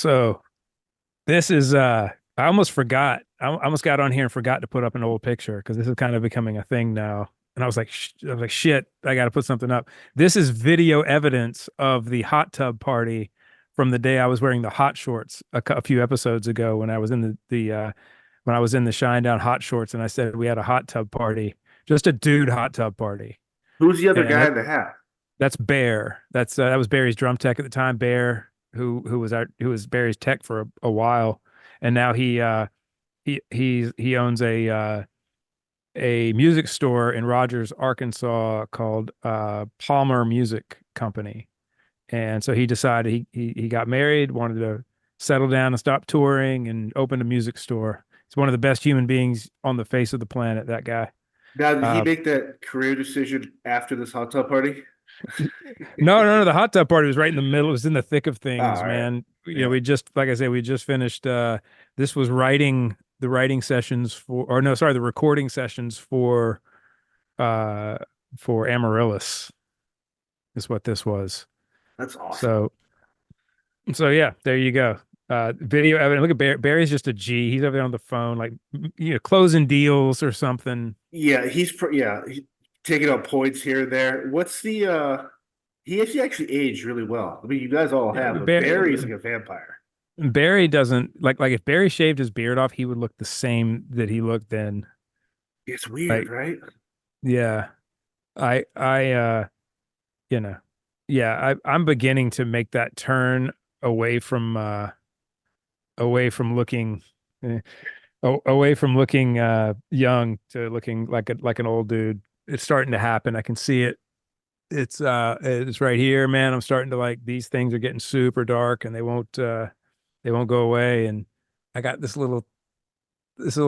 So this is I almost forgot. I almost got on here and forgot to put up an old picture because this is kind of becoming a thing now. And I was like, shit, I got to put something up. This is video evidence of the hot tub party from the day I was wearing the hot shorts a few episodes ago when I was in when I was in the Shinedown hot shorts and I said we had a hot tub party, just a dude hot tub party. Who's the other And guy in the hat? that's Bear. That was Barry's drum tech at the time. Bear, who was Barry's tech for a while, and now he owns a music store in Rogers, Arkansas called Palmer Music Company. And so he decided he got married, wanted to settle down and stop touring, and opened a music store. He's one of the best human beings on the face of the planet. That guy. Now, did he Uh, make that career decision after this hot tub party? no. The hot tub party was right in the middle. It was in the thick of Oh, things, all right. man. Yeah, We just, like I said, we just finished. This was the writing sessions for, or no, sorry, the recording sessions uh, for Amarillis is what this was. that's awesome. So, so yeah, there you go. Video evidence. Look at Barry's just a G. He's over there on the phone, like, closing deals or something. Yeah, he's taking out points here and there. What's the he actually aged really well. I mean, you guys all Yeah, have, but Barry's like a vampire. Barry doesn't like if Barry shaved his beard off, he would look the same that he looked then. It's weird, Like, right? yeah, I you know, yeah, I'm beginning to make that turn away from away from looking eh, away from looking young to looking like an old dude. It's starting to happen. I can see it. It's right here, man. I'm starting to like these things are getting super dark and they won't go away. And I got this little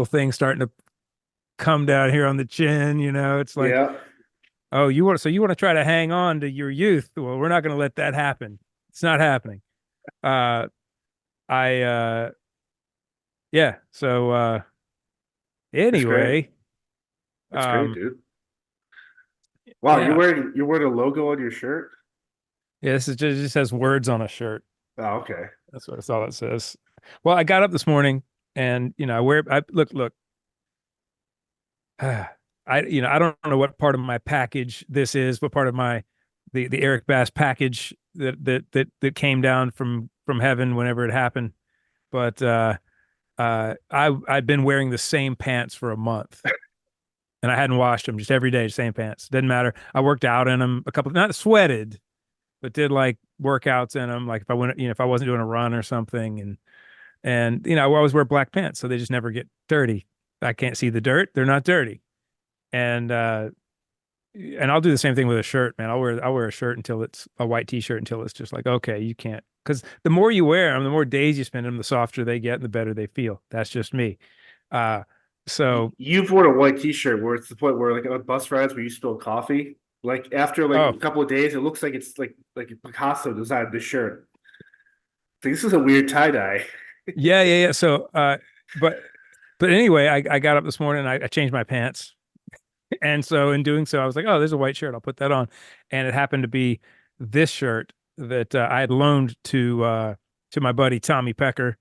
thing starting to come down here on the chin, It's like, Yeah, oh, you want to try to hang on to your youth. Well, we're not going to let that happen. It's not happening. Uh I yeah, so that's great. anyway, That's great, um dude. Wow, yeah. you're wearing a logo on your shirt? Yeah, this is just it just has words on a shirt. Oh, okay. That's all it says. Well, I got up this morning and I look I don't know what part of my package this is, what part of my the Eric Bass package that came down from heaven whenever it happened. But I'd been wearing the same pants for a month and I hadn't washed them just every day, same pants. Didn't matter. I worked out in them a couple, not sweated, but did like workouts in them. Like if I went, if I wasn't doing a run or something, and I always wear black pants, so they just never get dirty. I can't see the dirt; they're not dirty. And I'll do the same thing with a shirt, man. I'll wear a shirt until it's a white t-shirt until it's just like, okay, you can't. Because the more you wear them, the more days you spend them, the softer they get and the better they feel. That's just me. Uh, so You've worn a white t-shirt where it's the point where like on bus rides where you spill coffee. Like after like oh a couple of days, it looks like it's like Picasso designed this shirt. Like, this is a weird tie dye. yeah. So but anyway, I got up this morning and I changed my pants. And so in doing so, I was like, oh, there's a white shirt. I'll put that on. And it happened to be this shirt that I had loaned to my buddy Tommy Pecker.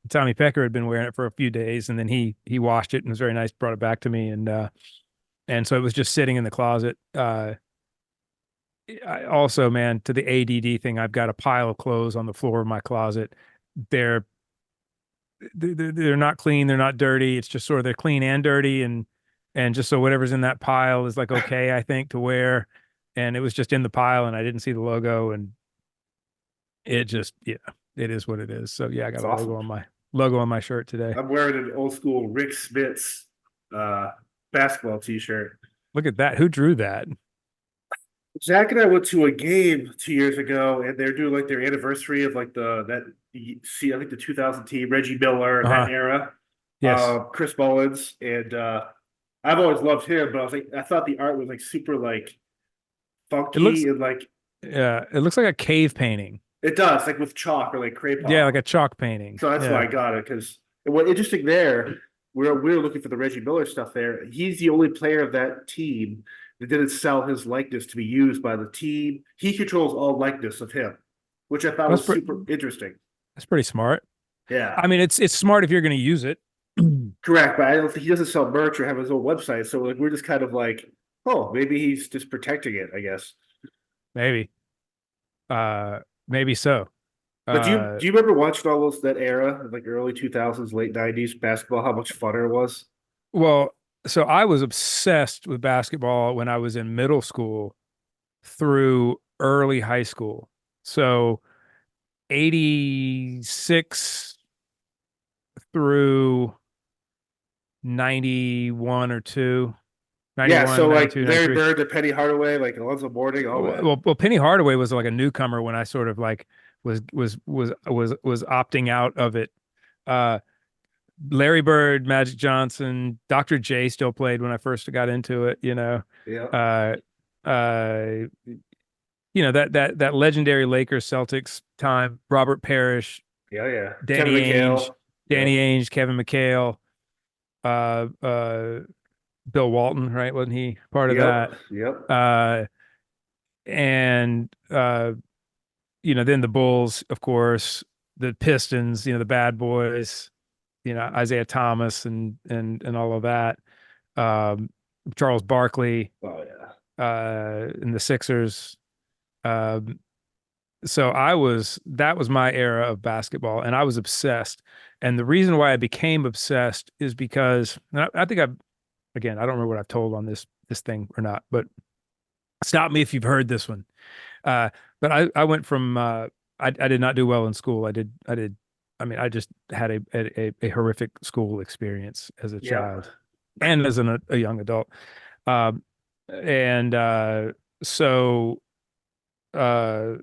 Tommy Pecker had been wearing it for a few days, and then he washed it and was very nice, brought it back to me, and so it was just sitting in the closet. I also, man, to the ADD thing, I've got a pile of clothes on the floor of my closet. They're they're not clean, they're not dirty. It's just sort of they're clean and dirty, and just so whatever's in that pile is like okay, I think to wear. And it was just in the pile, and I didn't see the logo, and it just yeah, it is what it is. So yeah, I got It's a awesome. logo on my shirt today. I'm wearing an old school Rick Smits uh basketball t-shirt. Look at that. Who drew that? Zach and I went to a game 2 years ago, and they're doing like their anniversary of like I think the 2000 team, Reggie Miller and that Uh-huh. era, Yes. Chris Mullins, and I've always loved him, but I was like, I thought the art was like super like It looks funky and like yeah, it looks like a cave painting. it does like with chalk or like Yeah, crayons. like a chalk painting. So that's why Yeah. I got it because what interesting there, we were looking for the Reggie Miller stuff there. He's the only player of that team that didn't sell his likeness to be used by the team. He controls all likeness of him, which I thought That's was pretty super interesting. That's pretty smart. Yeah, I mean, it's smart if you're going to use it. correct. But I don't think he doesn't sell merch or have his own website. So like we're just kind of like, oh, maybe he's just protecting it, I guess. Maybe. Uh, maybe so. But Uh, do you remember watching all those that era, like early 2000s, late 90s basketball? How much fun it was? well, so I was obsessed with basketball when I was in middle school through early high school. So 86 through 91 or 2, Yeah, 91, so like 92, Larry 93. Bird, to Penny Hardaway, like Alonzo Mourning, all that. Well, Penny Hardaway was like a newcomer when I sort of like was opting out of it. Uh, Larry Bird, Magic Johnson, Dr. J still played when I first got into it, Yeah, Uh, uh, that legendary Lakers Celtics time, Robert Parrish, yeah, yeah. Kevin Danny Ainge, McHale. Yep, Kevin McHale, uh, uh, Bill Walton, right? Wasn't he part of yep, that? yep. Uh, and then the Bulls, of course, the Pistons, the bad boys, Isaiah Thomas and all of that. Um, Charles Barkley, Oh yeah, and the Sixers. Um, so that was my era of basketball, and I was obsessed. And the reason why I became obsessed is because and I think again, I don't remember what I've told on this thing or not, but stop me if you've heard this one. Uh, but I went from I did not do well in school. I mean, I just had a horrific school experience as a yep. child and as a young adult. Um, and so uh,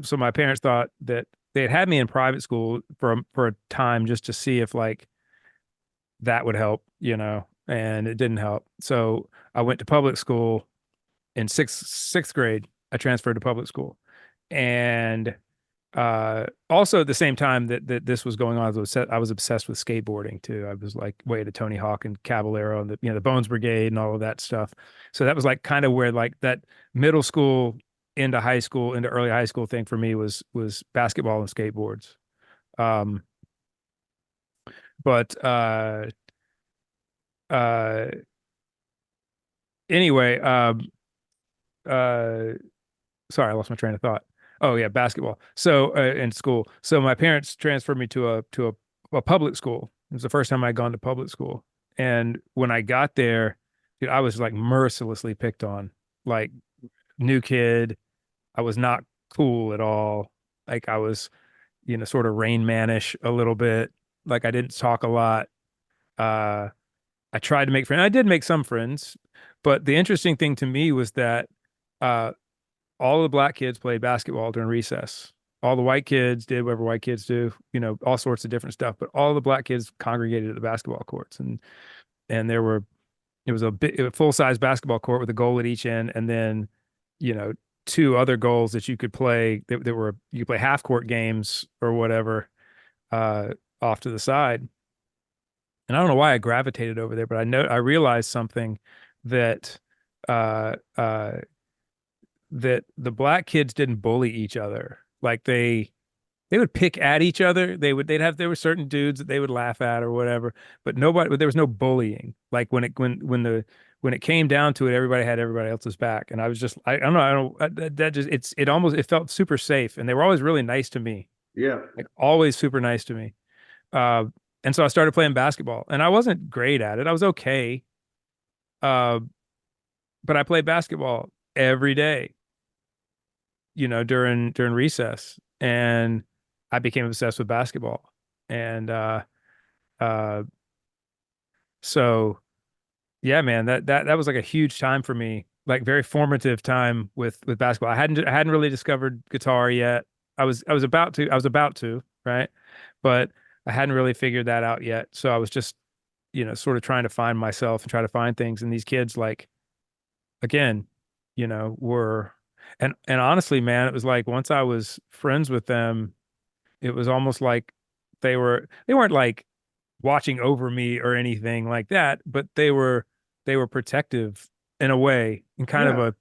so my parents thought that they had me in private school for a time just to see if like that would help, and it didn't help. So I went to public school in sixth grade. I transferred to public school, and also at the same time that this was going on, I was obsessed with skateboarding too. I was like way to Tony Hawk and Caballero and the Bones Brigade and all of that stuff. So that was like kind of where like that middle school into high school into early high school thing for me was basketball and skateboards. Um, but uh, anyway, uh, sorry, I lost my train of thought. Oh yeah, basketball. So in school, so my parents transferred me to a public school. It was the first time I'd gone to public school, and when I got there, dude, I was like mercilessly picked on. Like new kid, I was not cool at all. Like I was, sort of Rain Manish a little bit. Like I didn't talk a lot. Uh, I tried to make friends. I did make some friends, but the interesting thing to me was that uh, all the black kids played basketball during recess. All the white kids did whatever white kids do, all sorts of different stuff. But all the black kids congregated at the basketball courts, and it was a big, full size basketball court with a goal at each end, and then you know two other goals that you could play that were you could play half court games or whatever uh, off to the side. And I don't know why I gravitated over there, but I realized something that uh, uh, that the black kids didn't bully each other. Like they would pick at each other. There were certain dudes that they would laugh at or whatever, but there was no bullying. Like when it came down to it, everybody had everybody else's back. And I was just I don't know, that just it felt super safe, and they were always really nice to me. Yeah, Like always super nice to me. Uh and so I started playing basketball, and I wasn't great at it. I was okay. Uh but I played basketball every day, during recess, and I became obsessed with basketball. And uh so yeah, man, that was like a huge time for me, like very formative time with basketball. I hadn't really discovered guitar yet. I was about to, right? But I hadn't really figured that out yet. So I was just, sort of trying to find myself and try to find things. And these kids like again, were and honestly, man, it was like once I was friends with them, it was almost like they weren't like watching over me or anything like that, but they were protective in a way, in kind of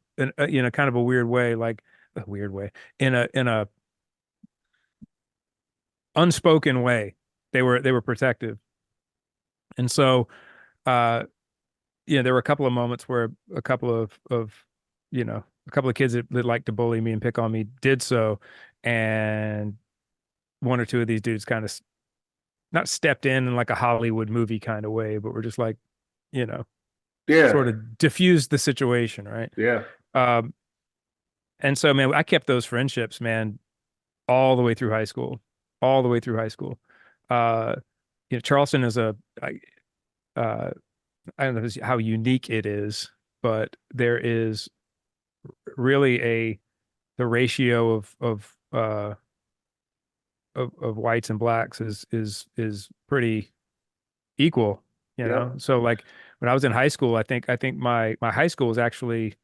yeah, kind of a weird way, like a weird way, in a unspoken way. They were protective. And so there were a couple of moments where a couple of a couple of kids that liked to bully me and pick on me did so, and one or two of these dudes kind of not stepped in like a Hollywood movie kind of way, but were just like, you know, Yeah, sort of diffused the situation, right? yeah, Um, and so, man, I kept those friendships, man, all the way through high school, all the way through high school. Uh, Charleston is uh, I don't know how unique it is, but there is really the ratio of whites and blacks is pretty equal, you know? yep, So like when I was in high school, I think my high school was actually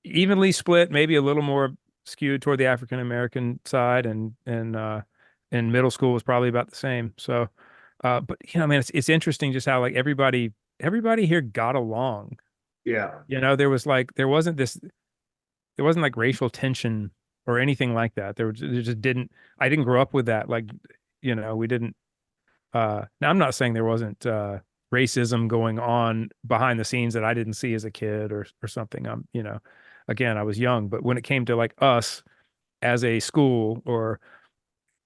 evenly split, maybe a little more skewed toward the African American side, and middle school was probably about the same. So but man, it's interesting just how like everybody here got along. yeah, There wasn't like racial tension or anything like that. There just didn't I didn't grow up with that. Like, we didn't now I'm not saying there wasn't racism going on behind the scenes that I didn't see as a kid or something. Again, I was young, but when it came to like us as a school or,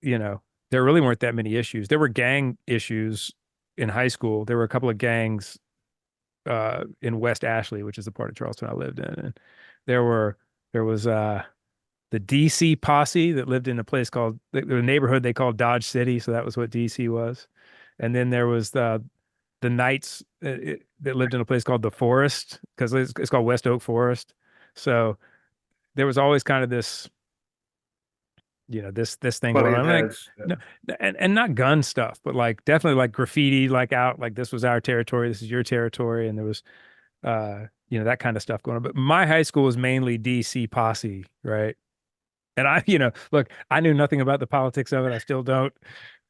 you know, there really weren't that many issues. There were gang issues in high school. There were a couple of gangs in West Ashley, which is the part of Charleston I lived in. And there were there was the DC posse that lived in a place called the neighborhood they called Dodge City, so that was what DC was. And then there was the Knights that lived in a place called the Forest because it's called West Oak Forest. So there was always kind of this thing going butting on. Like, heads. no, and not gun stuff, but like definitely like graffiti, like out, like this was our territory, this is your territory, and there was that kind of stuff going on. But my high school was mainly DC posse, right? And look, I knew nothing about the politics of it. I still don't.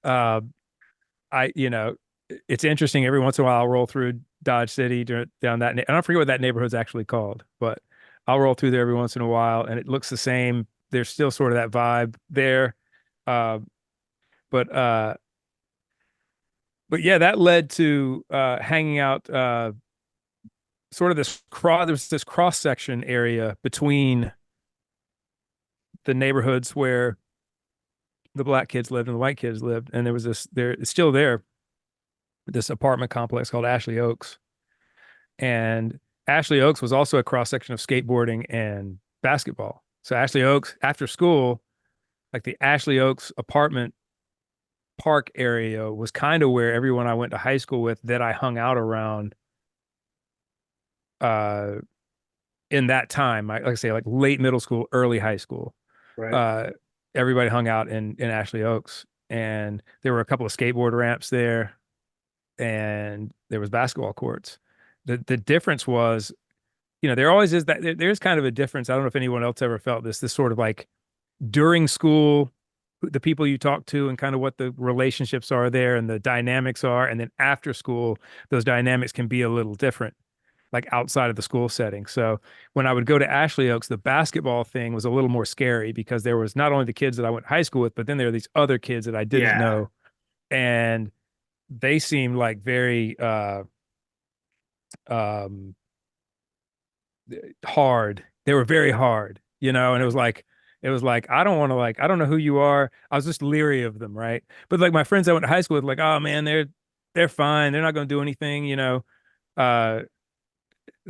Uh, it's interesting. Every once in a while, I'll roll through Dodge City down that. I don't forget what that neighborhood's actually called, but I'll roll through there every once in a while, and it looks the same. There's still sort of that vibe there. Uh, but uh, but yeah, that led to hanging out. Sort of there was this cross section area between the neighborhoods where the black kids lived and the white kids lived, and there was it's still there, this apartment complex called Ashley Oaks. And Ashley Oaks was also a cross section of skateboarding and basketball. So Ashley Oaks, after school, like the Ashley Oaks apartment park area was kind of where everyone I went to high school with that I hung out around uh in that time. Like I say, like late middle school, early high school. Right. Uh Everybody hung out in Ashley Oaks. And there were a couple of skateboard ramps there, and there was basketball courts. The difference was, there always is that there's kind of a difference. I don't know if anyone else ever felt this sort of like during school, the people you talk to and kind of what the relationships are there and the dynamics are. And then after school, those dynamics can be a little different, like outside of the school setting. So when I would go to Ashley Oaks, the basketball thing was a little more scary because there was not only the kids that I went to high school with, but then there were these other kids that I didn't Yeah, know. And they seemed like very um hard. They were very hard, and it was like I don't know who you are. I was just leery of them, right? But like my friends I went to high school with, like, oh man, they're fine. They're not going to do anything. Uh,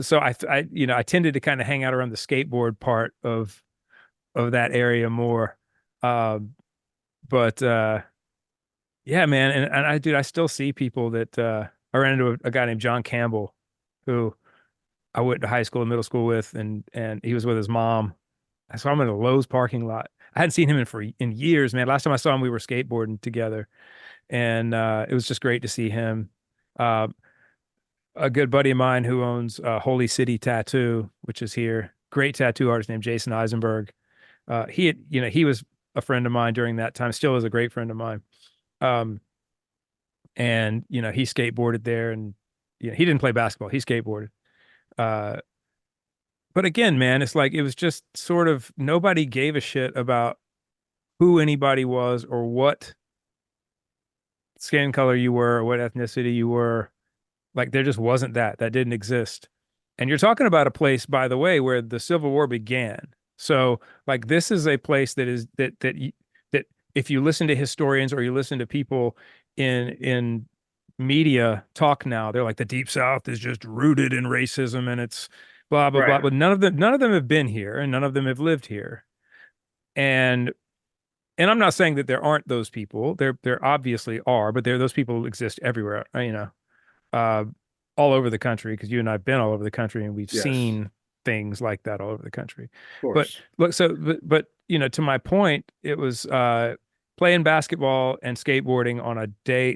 so I tended to kind of hang out around the skateboard part of that area more. Um, but yeah, man, and I still see people that I ran into a guy named John Campbell who I went to high school and middle school with, and he was with his mom. I saw him in a Lowe's parking lot. I hadn't seen him in years, man. Last time I saw him, we were skateboarding together, and it was just great to see him. Uh, a good buddy of mine who owns Holy City Tattoo, which is here, great tattoo artist named Jason Eisenberg. He was a friend of mine during that time, still is a great friend of mine. Um, and he skateboarded there, and he didn't play basketball, he skateboarded. Uh, but again, man, it's like it was just sort of nobody gave a shit about who anybody was or what skin color you were or what ethnicity you were. Like there just wasn't that. That didn't exist. And you're talking about a place, by the way, where the Civil War began. So like this is a place that is that if you listen to historians or you listen to people in media talk now, they're like the Deep South is just rooted in racism and it's blah blah blah. Right. But none of them have been here and none of them have lived here. And and I'm not saying that there aren't those people. There obviously are, but those people exist everywhere, uh, all over the country because you and I've been all over the country and we've Yes. seen things like that all over the country. Of But course. look, but to my point, it was playing basketball and skateboarding on a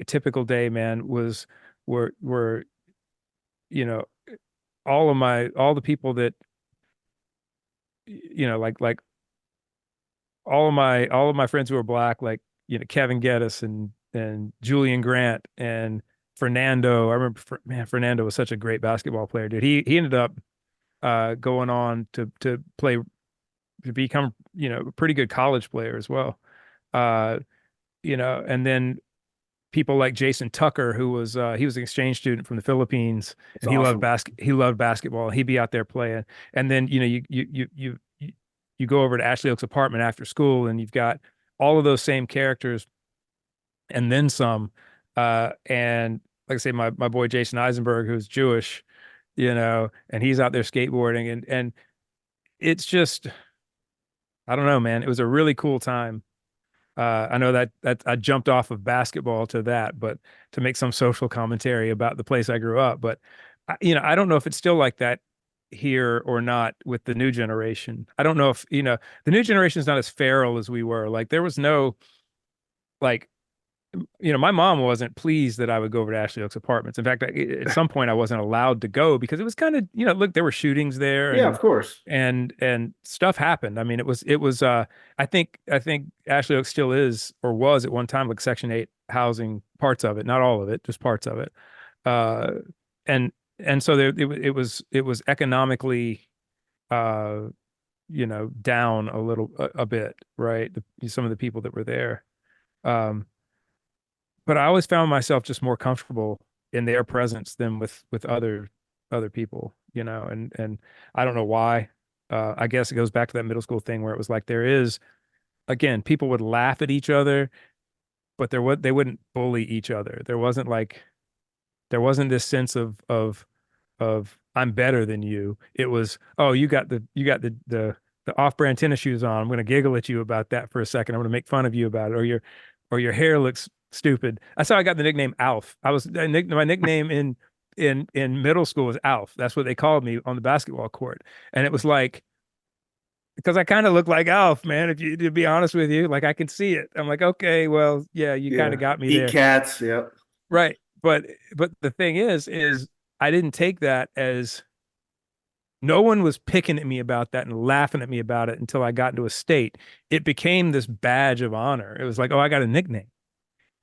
typical day, man, were you know all the people that like all of my friends who are black, like Kevin Geddes and Julian Grant and Fernando. I remember, man, Fernando was such a great basketball player, dude. He ended up going on to play to become a pretty good college player as well. Uh, and then people like Jason Tucker, who was he was an exchange student from the Philippines, It's and awesome. he loved basketball. He'd be out there playing, and then you go over to Ashley Oak's apartment after school, and you've got all of those same characters, and then some. And like I say, my boy Jason Eisenberg, who's Jewish, and he's out there skateboarding, and it's just I don't know, man. It was a really cool time. I know that I jumped off of basketball to that, but to make some social commentary about the place I grew up. But I don't know if it's still like that here or not with the new generation. I don't know if the new generation is not as feral as we were. Like there was no like my mom wasn't pleased that I would go over to Ashley Oak's apartments. In fact, at some point I wasn't allowed to go because it was kind of, look, there were shootings there Yeah, of course. and stuff happened. I mean, it was I think Ashley Oak still is or was at one time like Section 8 housing, parts of it, not all of it, just parts of it. Uh and and so it was economically uh down a bit, right? Some of the people that were there. Um but I always found myself just more comfortable in their presence than with other people, and I don't know why. I guess it goes back to that middle school thing where it was like there is again, people would laugh at each other, but they wouldn't bully each other. There wasn't this sense of I'm better than you. It was, oh, you got the off-brand tennis shoes on. I'm going to giggle at you about that for a second. I'm going to make fun of you about it, or your hair looks stupid. That's how I got the nickname Alf. My nickname in middle school was Alf. That's what they called me on the basketball court, and it was like because I kind of look like Alf, man. If you to be honest with you, like I can see it. I'm like, okay, well, yeah, you kind Yeah. of got me Eat there. cats. Yep. Right. But the thing is I didn't take that as no one was picking at me about that and laughing at me about it until I got into a state. It became this badge of honor. It was like, oh, I got a nickname,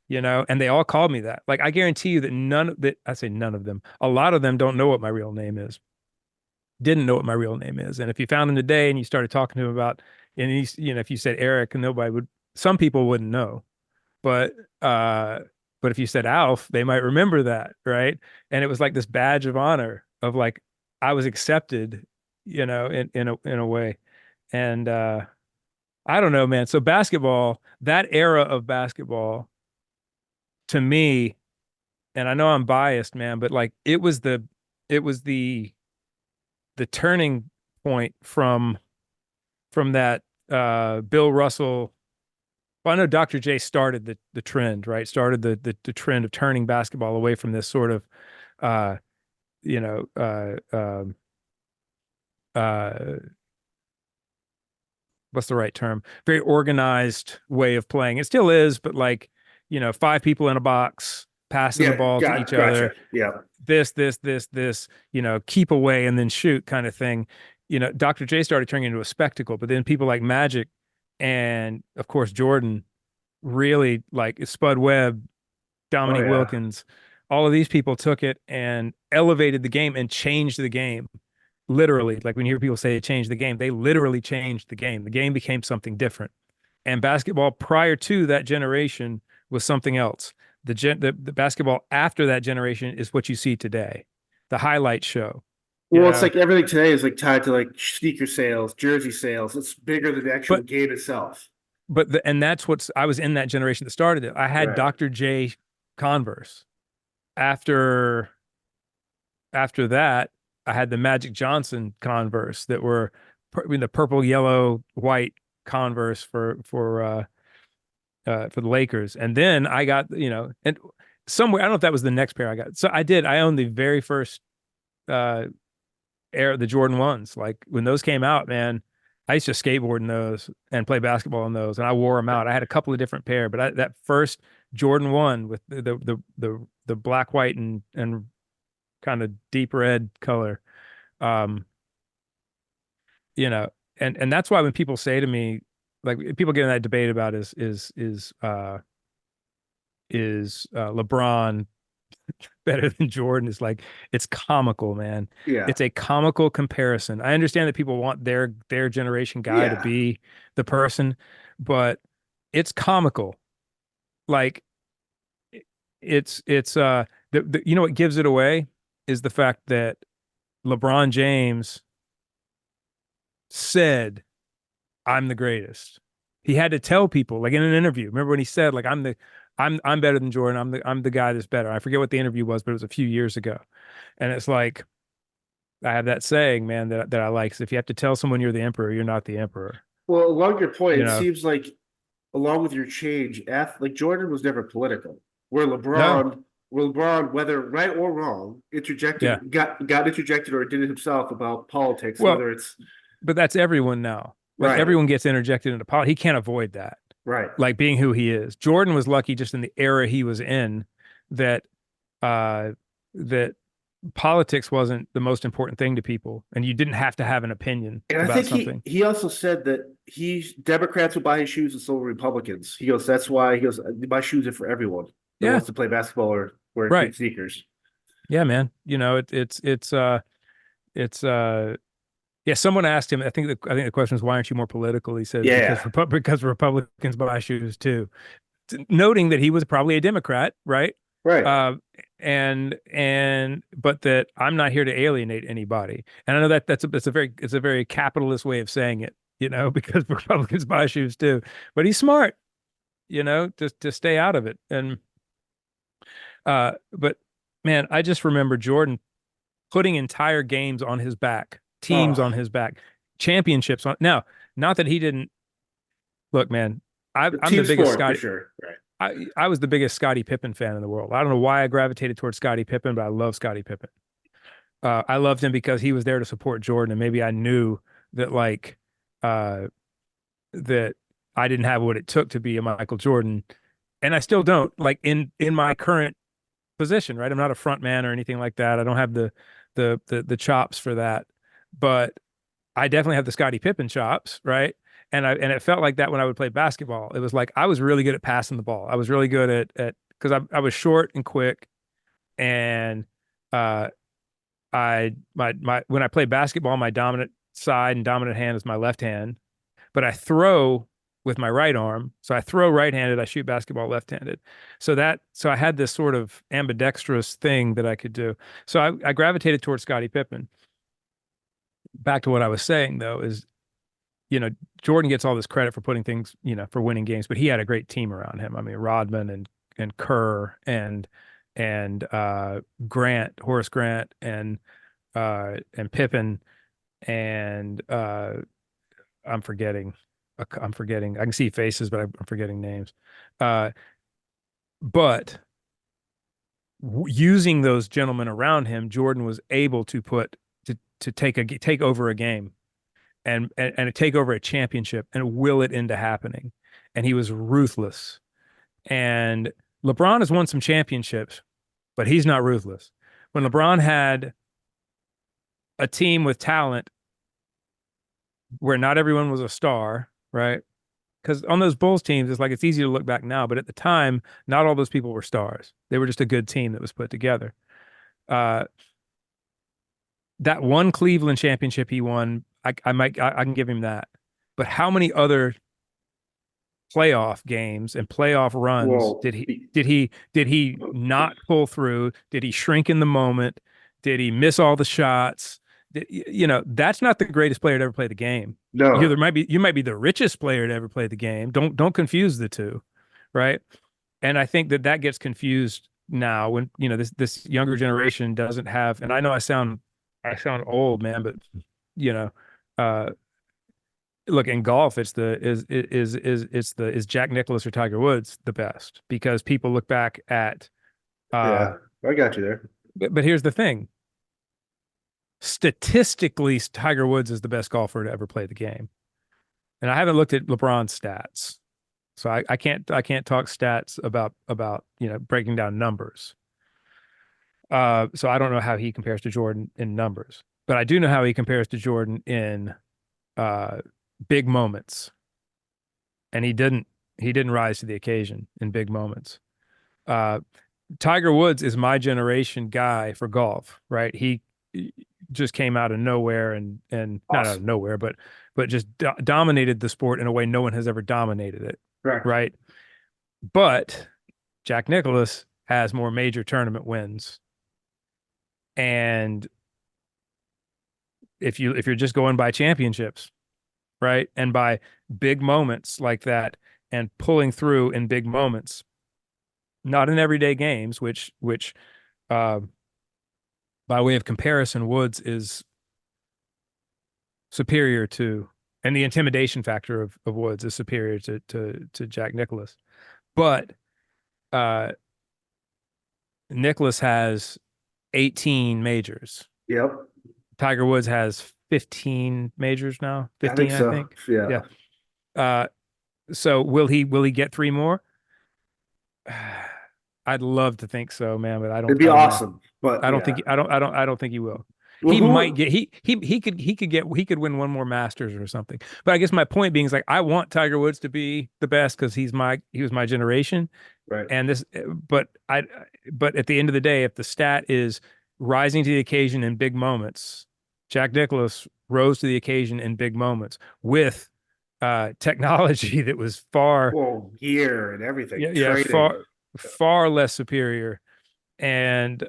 and they all called me that. Like I guarantee you that I say none of them, a lot of them don't know what my real name is. Didn't know what my real name is. And if you found him today and you started talking to him about, and if you said Eric, some people wouldn't know. But uh but if you said Alf, they might remember that, right? And it was like this badge of honor of like I was accepted, in a way. And I don't know, man. So basketball, that era of basketball to me, and I know I'm biased, man, but like it was the turning point from that Bill Russell. Well, I know Dr. J started the trend, right? Started the trend of turning basketball away from this sort of uh you know uh what's the right term? Very organized way of playing. It still is, but like, five people in a box passing the Yeah. ball to each Gotcha. other. Yeah. This, keep away and then shoot kind of thing. Dr. J started turning into a spectacle, but then people like Magic and of course Jordan really like Spud Webb, Oh Dominique yeah. Wilkins, all of these people took it and elevated the game and changed the game. Literally, like when you hear people say it changed the game, they literally changed the game. The game became something different. And basketball prior to that generation was something else. The basketball after that generation is what you see today, the highlight show, you Well, it's know. like everything today is like tied to like sneaker sales, jersey sales. It's bigger than the actual But game itself. and that's what's I was in that generation that started it. I had Right. Dr. J Converse. After that, I had the Magic Johnson Converse that were I mean, the purple, yellow, white Converse for the Lakers. And then I got, and somewhere, I don't know if that was the next pair I got. So I did. I owned the very first uh air the Jordan ones. Like when those came out, man, I used to skateboard in those and play basketball in those, and I wore them out. I had a couple of different pair, but that first Jordan one with the black, white, and kind of deep red color, um, you know, and that's why when people say to me, like people get in that debate about is LeBron better than Jordan, is like it's comical, man. Yeah. It's a comical comparison. I understand that people want their generation guy to Yeah. be the person, but it's comical. Like it's you know what gives it away is the fact that LeBron James said, "I'm the greatest." He had to tell people, like in an interview. Remember when he said, like, I'm better than Jordan. I'm the guy that's better. I forget what the interview was, but it was a few years ago. And it's like I have that saying, man, that I like. Is if you have to tell someone you're the emperor, you're not the emperor. Well, along your point, You it know? seems like along with your change, like Jordan was never political. Where No. LeBron, whether right or wrong, Yeah. got interjected or did it himself about politics, Well, whether it's but that's everyone now. Like right, everyone gets interjected into politics. He can't avoid that. right. Like being who he is. Jordan was lucky just in the era he was in that uh that politics wasn't the most important thing to people, and you didn't have to have an opinion And I about think he something. he also said that Democrats would buy his shoes and so will Republicans. He goes, that's why he goes, my shoes are for everyone that Yeah, wants to play basketball or wear right. good sneakers. Yeah, man. It's yeah, someone asked him, I think the question is why aren't you more political? He says Yeah, because Republicans buy shoes too. Noting that he was probably a Democrat, right? right. Uh, and but that I'm not here to alienate anybody. And I know that it's a very capitalist way of saying it, because Republicans buy shoes too. But he's smart, to stay out of it. And but man, I just remember Jordan putting entire games on his back, teams Oh, on his back, championships on. Now, not that he didn't look, man. the I'm the team biggest sport for Scotty. sure. Right. I was the biggest Scottie Pippen fan in the world. I don't know why I gravitated towards Scottie Pippen, but I love Scottie Pippen. I loved him because he was there to support Jordan, and maybe I knew that uh, that I didn't have what it took to be a Michael Jordan, and I still don't. Like in my current position, right? I'm not a front man or anything like that. I don't have the chops for that, but I definitely have the Scottie Pippen chops, right? And it felt like that when I would play basketball. It was like I was really good at passing the ball. I was really good at because I was short and quick, and uh I my when I play basketball, my dominant side and dominant hand is my left hand, but I throw with my right arm. So I throw right-handed, I shoot basketball left-handed. So I had this sort of ambidextrous thing that I could do. So I gravitated towards Scottie Pippen. Back to what I was saying though is, you know, Jordan gets all this credit for putting things, for winning games, but he had a great team around him. I mean, Rodman and Kerr and Grant, Horace Grant and Pippen and I'm forgetting. I'm forgetting. I can see faces, but I'm forgetting names. Uh, but using those gentlemen around him, Jordan was able to take over a game and take over a championship and will it into happening. And he was ruthless. And LeBron has won some championships, but he's not ruthless. When LeBron had a team with talent where not everyone was a star, right? Because on those Bulls teams, it's like it's easy to look back now, but at the time, not all those people were stars. They were just a good team that was put together. Uh, that one Cleveland championship he won, I can give him that. But how many other playoff games and playoff runs, Well, did he not pull through? Did he shrink in the moment? Did he miss all the shots? That's not the greatest player to ever play the game. no, You might be the richest player to ever play the game. Don't confuse the two, right? And I think that gets confused now when this younger generation doesn't have. And I know I sound old, man, but you know, uh, look, in golf, it's the is Jack Nicklaus or Tiger Woods the best? Because people look back at uh yeah, I got you there. but here's the thing. Statistically, Tiger Woods is the best golfer to ever play the game. And I haven't looked at LeBron's stats. So I can't talk stats about breaking down numbers. So I don't know how he compares to Jordan in numbers. But I do know how he compares to Jordan in uh big moments. And he didn't rise to the occasion in big moments. Uh, Tiger Woods is my generation guy for golf, right? He just came out of nowhere and not out of Awesome. nowhere, but just dominated the sport in a way no one has ever dominated it, Correct. right? But Jack Nicklaus has more major tournament wins, and if you're just going by championships, right, and by big moments like that, and pulling through in big moments, not in everyday games, which uh, by way of comparison, Woods is superior to, and the intimidation factor of Woods is superior to Jack Nicklaus. But uh, Nicklaus has 18 majors. Yep. Tiger Woods has 15 majors now. I think 15, I so. think. Yeah. Yeah. Uh, so will he get three more? I'd love to think so, man, but I It'd don't be I don't know. awesome. But I don't yeah. think I don't think he will. Well, He might who? get he could win one more Masters or something. But I guess my point being is like I want Tiger Woods to be the best because he was my generation. Right. And this but at the end of the day, if the stat is rising to the occasion in big moments, Jack Nicklaus rose to the occasion in big moments with technology that was far Well, gear and everything, yeah, yeah, training. far less superior and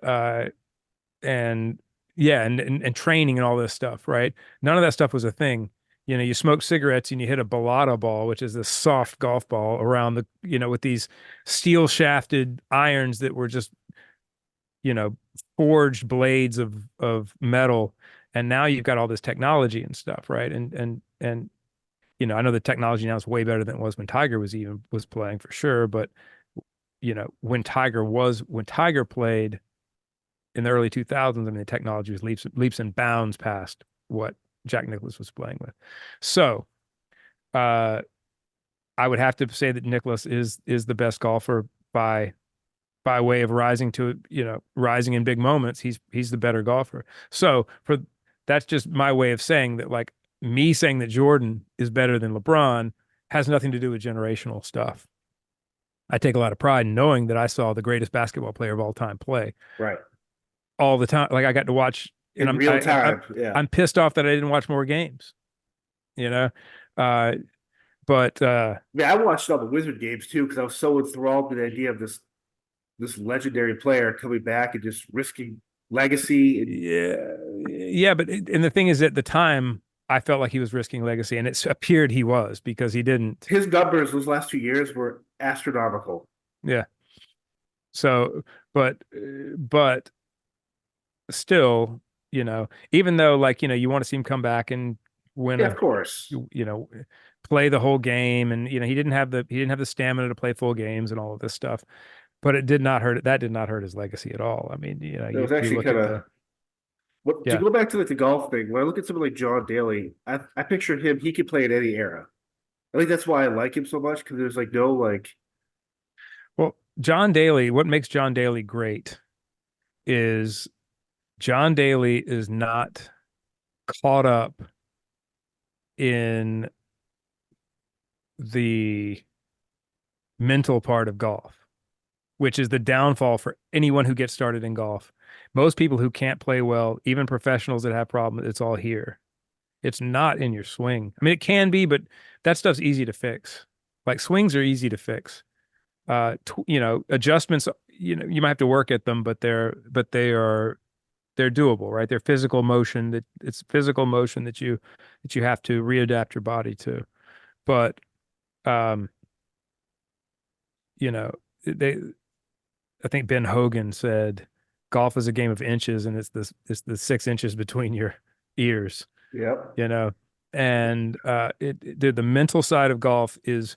yeah, and training and all this stuff, right? None of that stuff was a thing. You smoke cigarettes and you hit a balata ball, which is this soft golf ball around with these steel shafted irons that were just, forged blades of metal. And now you've got all this technology and stuff, right? And I know the technology now is way better than it was when Tiger was playing for sure, but when Tiger played in the early 2000s, I mean, the technology was leaps and bounds past what Jack Nicklaus was playing with. So, uh, I would have to say that Nicklaus is the best golfer by way of rising in big moments. He's the better golfer. So that's just my way of saying that, like me saying that Jordan is better than LeBron has nothing to do with generational stuff. I take a lot of pride in knowing that I saw the greatest basketball player of all time play Right. all the time. Like I got to watch, and In real time. Yeah. I'm pissed off that I didn't watch more games. You know, uh, but Yeah, I watched all the Wizard games too because I was so enthralled with the idea of this legendary player coming back and just risking legacy. And yeah, yeah. And the thing is, at the time, I felt like he was risking legacy, and it appeared he was because he didn't. his numbers those last 2 years were astronomical. Yeah. So, but still, even though like you want to see him come back and win Yeah, of course. you know play the whole game, and he didn't have the stamina to play full games and all of this stuff, but that did not hurt his legacy at all. I mean, It you was you actually look kind at of the what to yeah go back to like the golf thing. When I look at someone like John Daly, I picture him. He could play in any era. I think that's why I like him so much because there's like no like well, John Daly, what makes John Daly great is John Daly is not caught up in the mental part of golf, which is the downfall for anyone who gets started in golf. Most people who can't play well, even professionals that have problems, it's all here. It's not in your swing. I mean, it can be, but that stuff's easy to fix. Like swings are easy to fix. Adjustments, you might have to work at them, but they're doable, right? They're physical motion that it's physical motion that you have to readapt your body to. But um, you know, they I think Ben Hogan said golf is a game of inches and it's the 6 inches between your ears, Yep. you know. And the mental side of golf is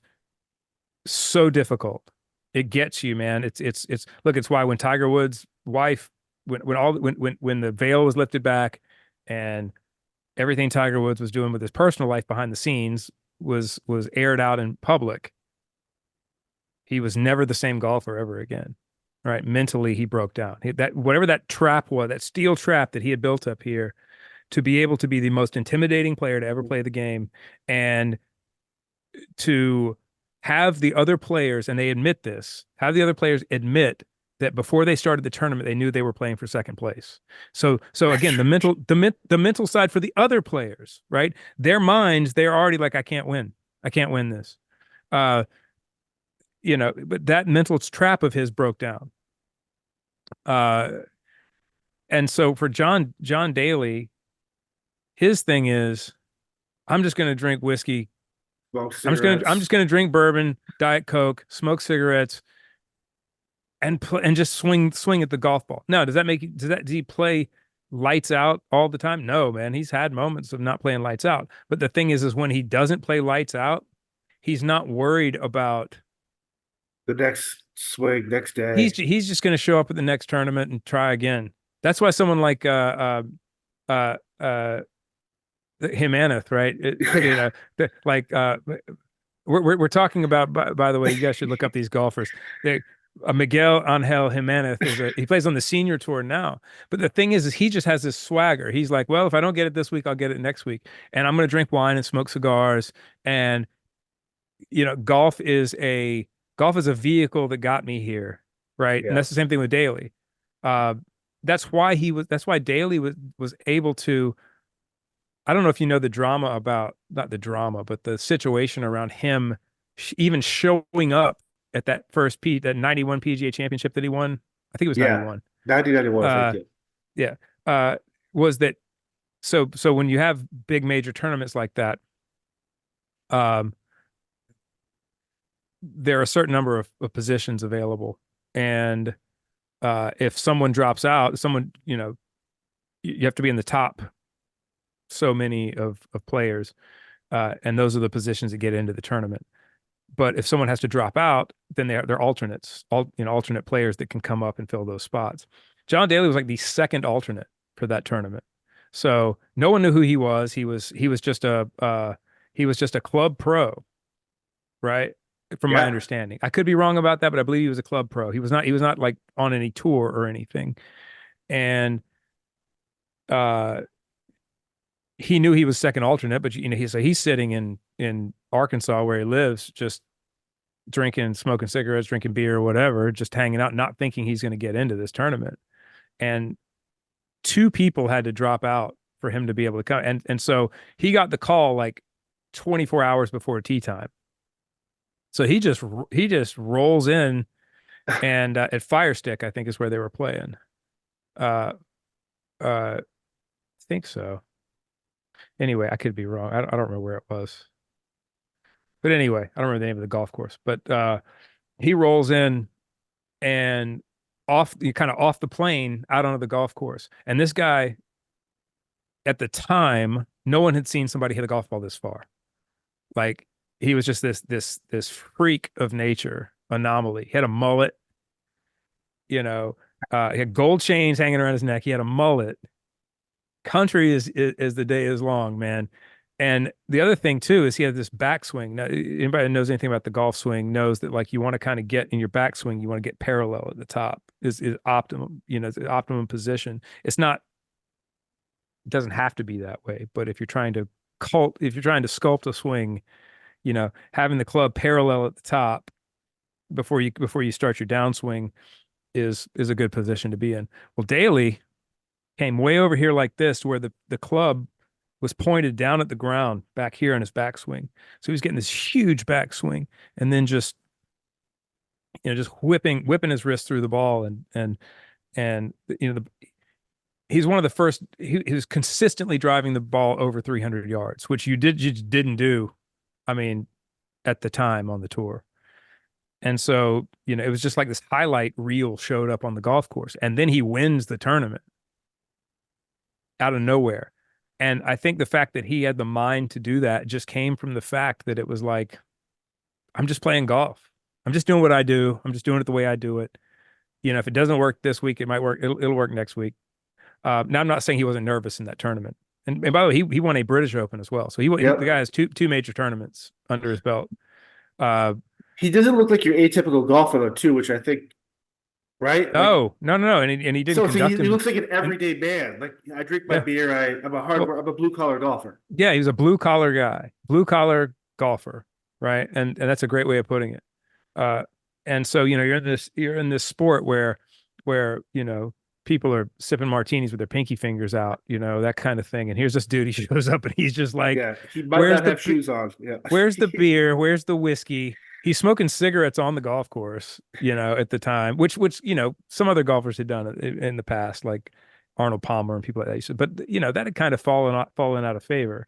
so difficult. It gets you, man. It's look, it's why when Tiger Woods' wife when the veil was lifted back and everything Tiger Woods was doing with his personal life behind the scenes was aired out in public, he was never the same golfer ever again. Right? Mentally, he broke down. That whatever that trap was, that steel trap that he had built up here to be able to be the most intimidating player to ever play the game and to have the other players, and they admit this, have the other players admit that before they started the tournament, they knew they were playing for second place. So again, the mental side for the other players, right? Their minds, they're already like, I can't win. I can't win this. Uh, but that mental trap of his broke down. Uh, and so for John Daly, his thing is, I'm just going to drink whiskey. Smoke I'm cigarettes. just going to drink bourbon, Diet Coke, smoke cigarettes, and just swing at the golf ball. Now, does he play lights out all the time? No, man. He's had moments of not playing lights out. But the thing is when he doesn't play lights out, he's not worried about The next swing, next day. he's just going to show up at the next tournament and try again. That's why someone like uh uh Jimenez, right? Like we're talking about. By the way, you guys should look up these golfers. They, Miguel Angel Jimenez he plays on the senior tour now. But the thing is he just has this swagger. He's like, well, if I don't get it this week, I'll get it next week, and I'm going to drink wine and smoke cigars. And golf is a vehicle that got me here, right? And Yeah. that's the same thing with Daly. Uh, that's why Daly was able to. I don't know if you know the drama about, not the drama, but the situation around him even showing up at that 91 PGA championship that he won. I think it was Yeah. 91. 1991, I Uh, think. yeah. Was that so when you have big major tournaments like that, um, there are a certain number of positions available. And if someone drops out, you have to be in the top so many of players, and those are the positions that get into the tournament. But if someone has to drop out, then they're alternates, alternate players that can come up and fill those spots. John Daly was like the second alternate for that tournament, so no one knew who he was. He was just a club pro, right? From my Yeah. understanding, I could be wrong about that, but I believe he was a club pro. He was not like on any tour or anything, and uh he knew he was second alternate, but he's sitting in Arkansas where he lives, just drinking, smoking cigarettes, drinking beer or whatever, just hanging out, not thinking he's going to get into this tournament. And two people had to drop out for him to be able to come. And so he got the call like 24 hours before tee time. So he just rolls in and at Firestick, I think is where they were playing. Uh, I think so. Anyway, I could be wrong. I don't remember where it was. But anyway, I don't remember the name of the golf course. But he rolls in and kind of off the plane out onto the golf course. And this guy, at the time, no one had seen somebody hit a golf ball this far. Like he was just this freak of nature anomaly. He had a mullet, he had gold chains hanging around his neck. He had a mullet. Country is the day is long, man. And the other thing too is he had this backswing. Now, anybody that knows anything about the golf swing knows that like you want to kind of get in your backswing, you want to get parallel at the top is optimum, it's the optimum position. It doesn't have to be that way, but if you're trying to sculpt a swing, having the club parallel at the top before you start your downswing is a good position to be in. Well, Daly came way over here like this, where the club was pointed down at the ground back here in his backswing. So he was getting this huge backswing and then just, just whipping his wrist through the ball and he's one of the first. He was consistently driving the ball over 300 yards, which you just didn't do. I mean, at the time on the tour. And so, it was just like this highlight reel showed up on the golf course. And then he wins the tournament out of nowhere. And I think the fact that he had the mind to do that just came from the fact that it was like, I'm just playing golf. I'm just doing what I do. I'm just doing it the way I do it. If it doesn't work this week, it might work. It'll work next week. Now I'm not saying he wasn't nervous in that tournament. And by the way, he won a British Open as well. So the Yep. guy has two major tournaments under his belt. Uh, He doesn't look like your atypical golfer though, too, which I think, right? Like, no. And he didn't so he conduct him. looks like an And everyday man. Like, I drink my yeah, beer. well, I'm a blue collar golfer. yeah, he was a blue collar guy, blue collar golfer, right? And that's a great way of putting it. Uh, and so, you're in this sport where, people are sipping martinis with their pinky fingers out, that kind of thing. And here's this dude, he shows up and he's just like, Yeah, he might where's not the have shoes on. Yeah. where's the beer? Where's the whiskey? He's smoking cigarettes on the golf course, at the time, which, some other golfers had done it in the past, like Arnold Palmer and people like that. But, that had kind of fallen out of favor.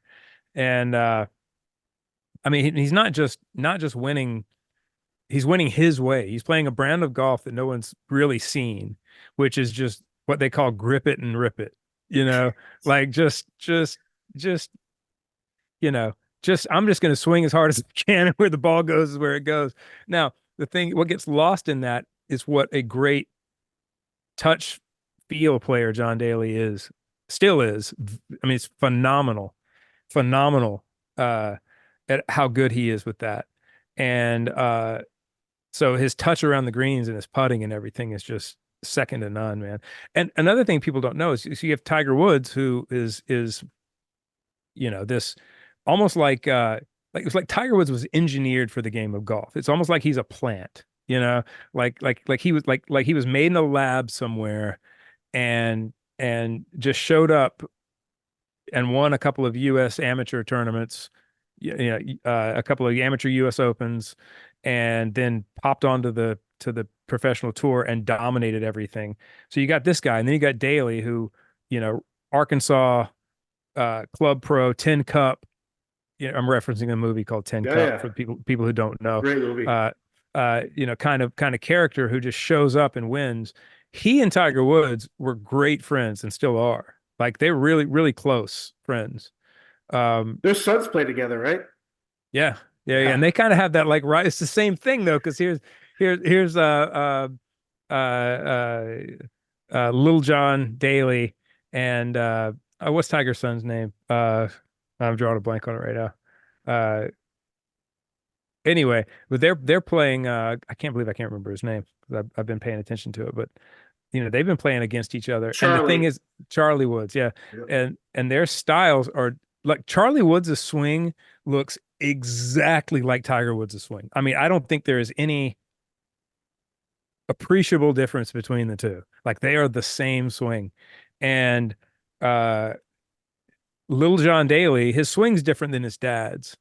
And I mean, he's not just winning, he's winning his way. He's playing a brand of golf that no one's really seen, which is just what they call grip it and rip it, like just, you know, I'm just going to swing as hard as I can, and where the ball goes is where it goes. Now, what gets lost in that is what a great touch feel player John Daly still is. I mean, it's phenomenal at how good he is with that. And so his touch around the greens and his putting and everything is just second to none, man. And another thing people don't know is, so you have Tiger Woods, who is this almost like it's like Tiger Woods was engineered for the game of golf. It's almost like he's a plant, like he was made in a lab somewhere and just showed up and won a couple of U.S. amateur tournaments, a couple of amateur U.S. Opens, and then popped onto the professional tour and dominated everything. So you got this guy, and then you got Daly, who, Arkansas Club Pro 10 Cup. I'm referencing a movie called 10 Yeah, Cup yeah. for people who don't know. Great movie. Uh, kind of character who just shows up and wins. He and Tiger Woods were great friends and still are. Like they're really, really close friends. Um, Their sons play together, right? yeah. And Yeah. they kind of have that like right. It's the same thing though, because here's uh, uh, Little John Daly and what's Tiger's son's name? I'm drawing a blank on it right now. Uh, anyway, but they're playing. I can't believe I can't remember his name, 'cause I've been paying attention to it. But they've been playing against each other. And the thing Charlie. is, Charlie Woods, yeah, Yep. and their styles are like Charlie Woods' swing looks exactly like Tiger Woods' swing. I mean, I don't think there is any appreciable difference between the two. Like they are the same swing. And uh Little John Daly, his swing's different than his dad's.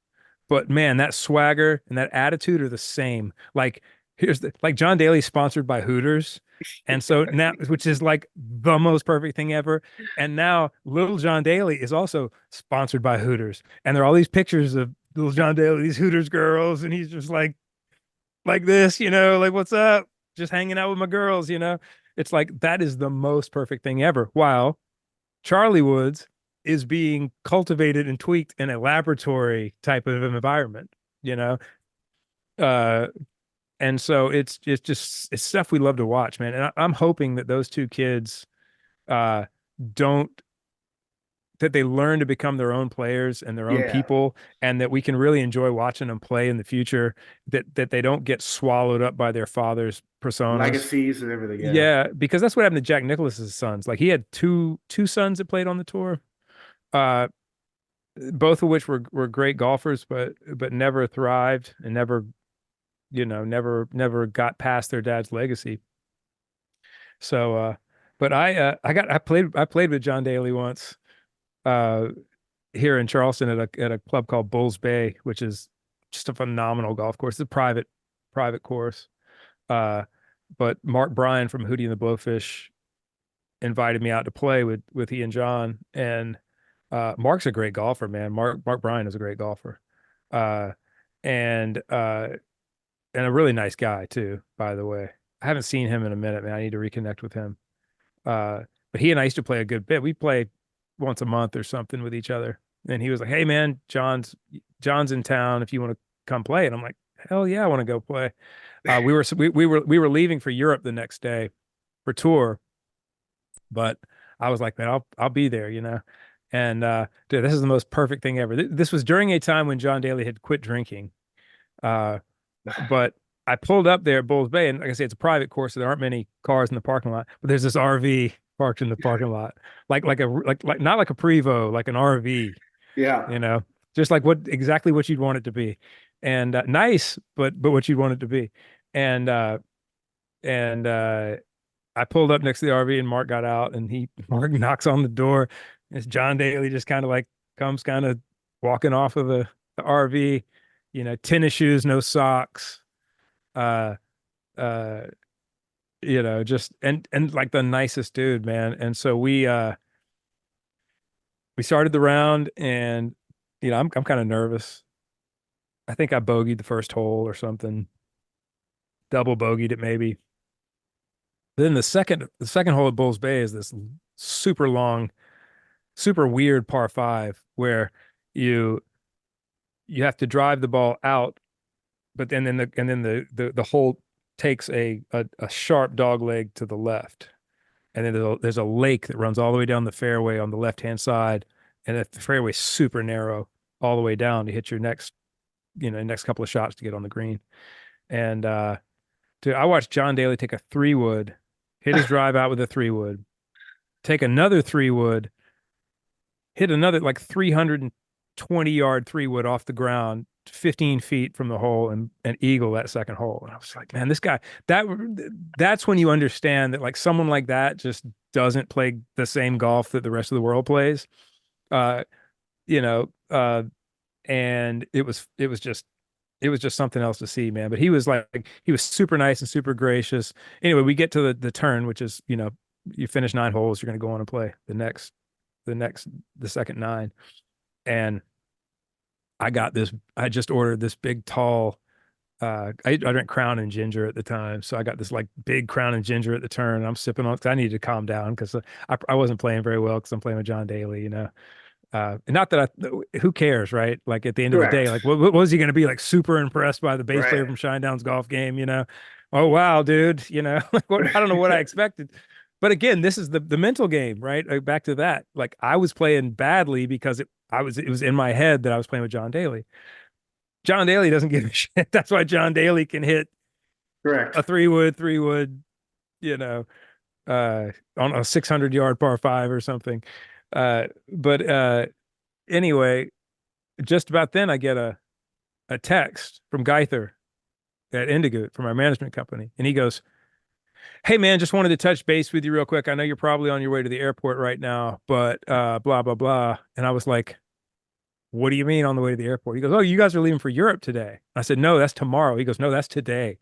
But man, that swagger and that attitude are the same. Like like John Daly's sponsored by Hooters. And so now, which is like the most perfect thing ever. And now Little John Daly is also sponsored by Hooters. And there are all these pictures of Little John Daly, these Hooters girls, and he's just like this, like what's up? Just hanging out with my girls. It's like that is the most perfect thing ever. While Charlie Woods is being cultivated and tweaked in a laboratory type of environment, you know? Uh, and so it's stuff we love to watch, man. And I'm hoping that those two kids uh don't that they learn to become their own players and their own Yeah. people, and that we can really enjoy watching them play in the future, that they don't get swallowed up by their father's personas. Legacies and everything. Yeah. Yeah, because that's what happened to Jack Nicklaus's sons. Like he had two sons that played on the tour. Uh, both of which were great golfers, but never thrived and never got past their dad's legacy. So but I played with John Daly once. Uh here in Charleston at a club called Bulls Bay, which is just a phenomenal golf course. It's a private course. Uh, but Mark Bryan from Hootie and the Blowfish invited me out to play with he and John. And Mark's a great golfer, man. Mark Bryan is a great golfer. Uh, and and a really nice guy too, by the way. I haven't seen him in a minute, man. I need to reconnect with him. Uh, but he and I used to play a good bit. We play once a month or something with each other. And he was like, "Hey man, John's in town if you want to come play." And I'm like, "Hell yeah, I want to go play." We were leaving for Europe the next day for tour, but I was like, "Man, I'll be there, you know." And dude, this is the most perfect thing ever. This was during a time when John Daly had quit drinking. Uh, but I pulled up there at Bulls Bay, and like I say, it's a private course, so there aren't many cars in the parking lot. But there's this RV parked in the parking lot, like not like a Prevo, like an RV, Yeah. you know, just like exactly what you'd want it to be, and nice, but what you'd want it to be, and and I pulled up next to the RV, and Mark got out, and Mark knocks on the door. It's John Daly just kind of like comes kind of walking off of the RV, you know, tennis shoes, no socks, uh, uh, you know, just and like the nicest dude, man. And so we started the round, and you know, I'm kind of nervous. I think I bogeyed the first hole or something, double bogeyed it maybe. Then the second hole at Bulls Bay is this super long, super weird par five where you you have to drive the ball out, but then the hole takes a sharp dog leg to the left, and then there's a lake that runs all the way down the fairway on the left hand side, and the fairway's super narrow all the way down to hit your next couple of shots to get on the green. And dude, I watched John Daly take a 3-wood, hit his drive out with a 3-wood, take another 3-wood, hit another like 320-yard 3-wood off the ground 15 feet from the hole, and eagle that second hole. And I was like, man, this guy, that's when you understand that like someone like that just doesn't play the same golf that the rest of the world plays. Uh, you know, and it was just something else to see, man. But he was super nice and super gracious. Anyway, we get to the turn, which is, you know, you finish 9 holes, you're going to go on and play the second 9. And I just ordered this big tall, I drank Crown and Ginger at the time. So I got this like big Crown and Ginger at the turn. And I'm sipping on, 'cause I needed to calm down because I wasn't playing very well because I'm playing with John Daly, you know. Not that who cares, right? Like at the end of the day, Correct. like what was he going to be like super impressed by the bass Right. player from Shinedown's golf game, you know? Oh wow, dude, you know, like I don't know what I expected. But again, this is the mental game, right? Like, back to that. Like I was playing badly because it was in my head that I was playing with John Daly. John Daly doesn't give a shit. That's why John Daly can hit a Correct. three wood, you know, on a 600-yard par five or something. But anyway, just about then I get a text from Geither at Indigoot from our management company. And he goes, "Hey man, just wanted to touch base with you real quick. I know you're probably on your way to the airport right now, but blah, blah, blah." And I was like, "What do you mean on the way to the airport?" He goes, "Oh, you guys are leaving for Europe today." I said, "No, that's tomorrow." He goes, "No, that's today."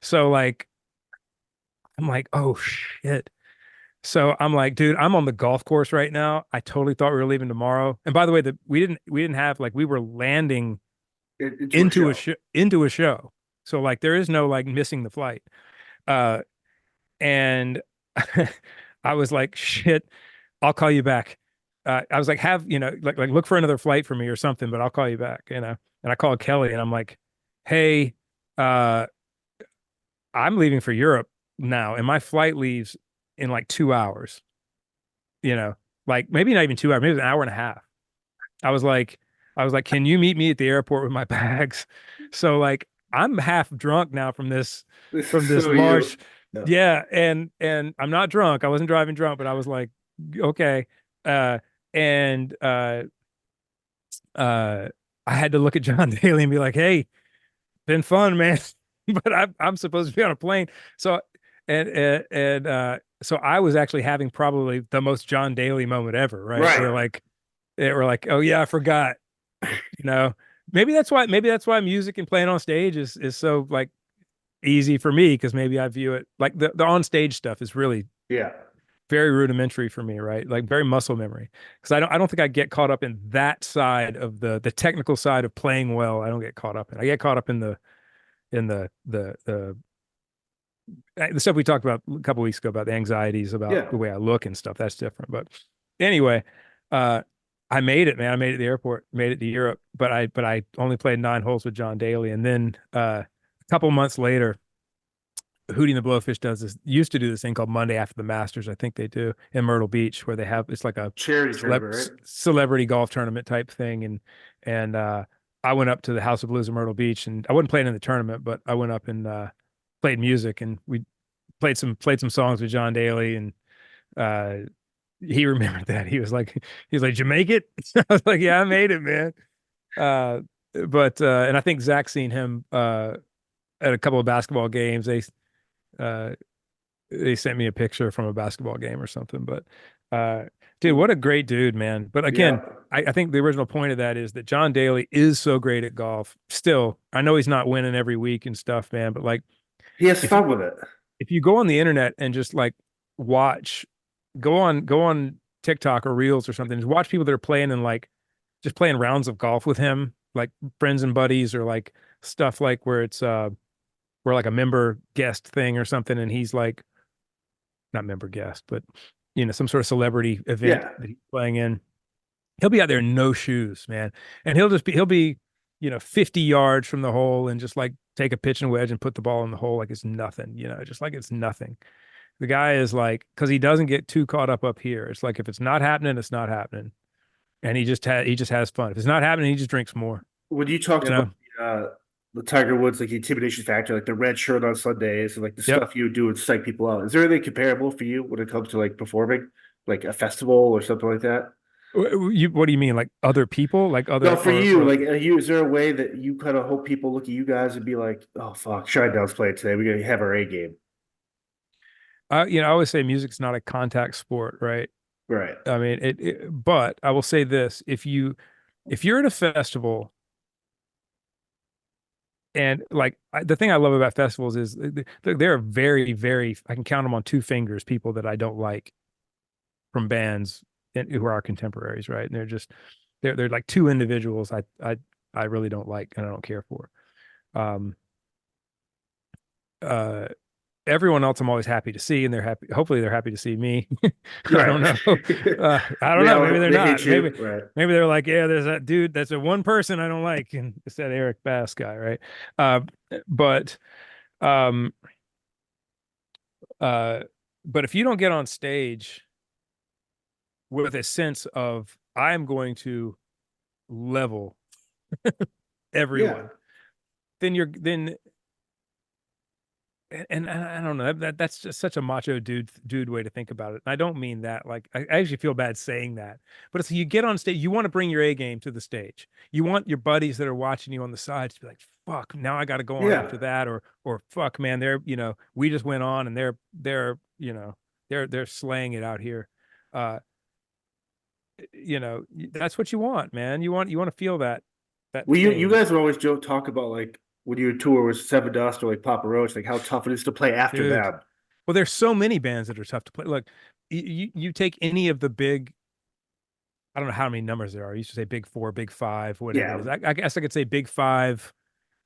So like, I'm like, "Oh shit." So I'm like, dude, I'm on the golf course right now. I totally thought we were leaving tomorrow. And by the way, we didn't have like we were landing Into a show. into a show. So like there is no like missing the flight. Uh and I was like, shit, I'll call you back. I was like, have, you know, like look for another flight for me or something, but I'll call you back, you know. And I called Kelly and I'm like, "Hey, uh, I'm leaving for Europe now, and my flight leaves in like 2 hours, you know, like maybe not even 2 hours, maybe an hour and a half." I was like, "Can you meet me at the airport with my bags?" So like I'm half drunk now This is from this so large, you. Yeah. yeah, and I'm not drunk. I wasn't driving drunk, but I was like, okay. Uh and uh I had to look at John Daly and be like, "Hey, been fun, man." But I'm supposed to be on a plane. So so I was actually having probably the most John Daly moment ever, right? Where Right. like They were like, oh yeah, I forgot. You know, maybe that's why music and playing on stage is so like easy for me because maybe I view it like the on stage stuff is really Yeah. very rudimentary for me, right? Like very muscle memory. Because I don't think I get caught up in that side of the technical side of playing well. I don't get caught up in. I get caught up in the stuff we talked about a couple weeks ago about the anxieties about Yeah. the way I look and stuff. That's different. But anyway, uh I made it, man. I made it to the airport, made it to Europe, but I only played 9 holes with John Daly. And then a couple months later, Hootie and the Blowfish does this, used to do this thing called Monday After the Masters. I think they do in Myrtle Beach, where they have it's like a Charity tournament, right? celebrity golf tournament type thing. And I went up to the House of Blues in Myrtle Beach, and I wasn't playing in the tournament, but I went up and played music, and we played some songs with John Daly, and uh, he remembered that. He was like, "Did you make it?" I was like, "Yeah, I made it, man." Uh, but and I think Zach seen him at a couple of basketball games. Uh, they sent me a picture from a basketball game or something. But uh, dude, what a great dude, man. But Yeah. again, I think the original point of that is that John Daly is so great at golf. Still, I know he's not winning every week and stuff, man. But like, He has if you fun with it. if you go on the internet and just like watch, go on TikTok or Reels or something, just watch people that are playing and like just playing rounds of golf with him, like friends and buddies, or like stuff like where it's where like a member guest thing or something, and he's like not member guest, but some sort of celebrity event Yeah. that he's playing in. He'll be out there in no shoes, man, and he'll be 50 yards from the hole and just like take a pitch and wedge and put the ball in the hole like it's nothing, just like it's nothing. The guy is like, because he doesn't get too caught up here. It's like if it's not happening, it's not happening, and he just has fun. If it's not happening, he just drinks more. When you talked You about know? the Tiger Woods, like the intimidation factor, like the red shirt on Sundays, and like the Yep. stuff you do and psych people out, is there anything comparable for you when it comes to like performing, like a festival or something like that? What do you mean, like other people, like No, other for you, or like, is there a way that you kind of hope people look at you guys and be like, "Oh fuck, Shinedown's playing today. We gotta have our A game." I always say music's not a contact sport, right? Right. I mean, but I will say this: if you're at a festival, and like the thing I love about festivals is there are very, very, I can count them on 2 fingers, people that I don't like from bands who are our contemporaries, right? And they're like 2 individuals I really don't like and I don't care for. Um, uh, Everyone else I'm always happy to see, and they're happy. Hopefully, they're happy to see me. I don't Right. know. I don't know. Maybe they're They not. hate Maybe you. Right. maybe they're like, yeah, there's that dude. That's the one person I don't like, and it's that Eric Bass guy, right? Uh, but um, uh, but if you don't get on stage with a sense of I am going to level Yeah. everyone, then and I don't know that's just such a macho dude way to think about it. And I don't mean that like I actually feel bad saying that, but it's you get on stage, you want to bring your A game to the stage. You want your buddies that are watching you on the sides to be like, fuck, now I got to go on Yeah. after that, or fuck, man, we just went on and they're slaying it out here. Uh, that's what you want, man. You want to feel that Well, you stage, guys would always joke talk about like when you tour with Seven Dust or like Papa Roach, like how tough it is to play after dude. them. Well, there's so many bands that are tough to play. Look, you take any of the big, I don't know how many numbers there are. I used to say big four, big five, whatever it Yeah. is. I guess I could say big five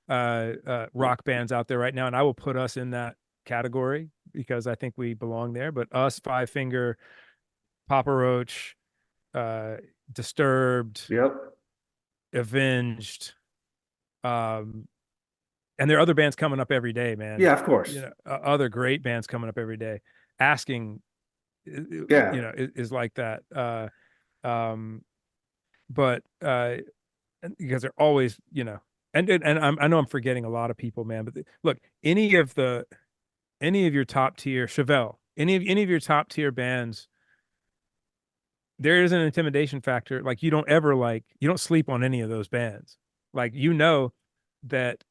rock bands out there right now, and I will put us in that category because I think we belong there. But us, Five Finger, Papa Roach, uh, Disturbed, Yep. Avenged, um, and there are other bands coming up every day, man. Yeah, of course. Other great bands coming up every day. Asking, Yeah. is like that. Um, but because they're always, and I know I'm forgetting a lot of people, man. But look, any of your top tier Chevelle, any of your top tier bands, there is an intimidation factor. Like you don't sleep on any of those bands. Like that.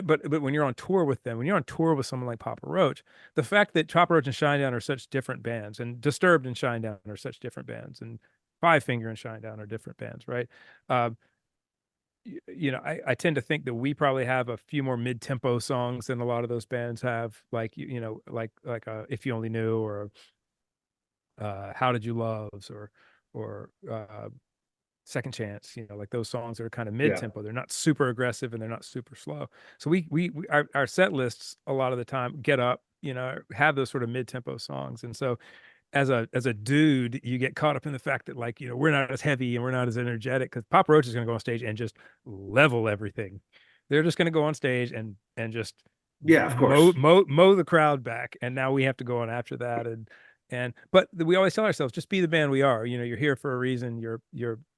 But when you're on tour with them, when you're on tour with someone like Papa Roach, the fact that Papa Roach and Shinedown are such different bands, and Disturbed and Shinedown are such different bands, and Five Finger and Shinedown are different bands, right? Um, you know, I tend to think that we probably have a few more mid-tempo songs than a lot of those bands have, like you know, like If You Only Knew, or How Did You Loves, or Second Chance, you know, like those songs that are kind of Yeah. mid-tempo. They're not super aggressive and they're not super slow. So our set lists a lot of the time get up, you know, have those sort of mid-tempo songs. And so as a dude, you get caught up in the fact that, like, you know, we're not as heavy and we're not as energetic, because Papa Roach is going to go on stage and just level everything. They're just going to go on stage and just Yeah, of course. mow the crowd back, and now we have to go on after that. And but we always tell ourselves, just be the band we are. You know, you're here for a reason.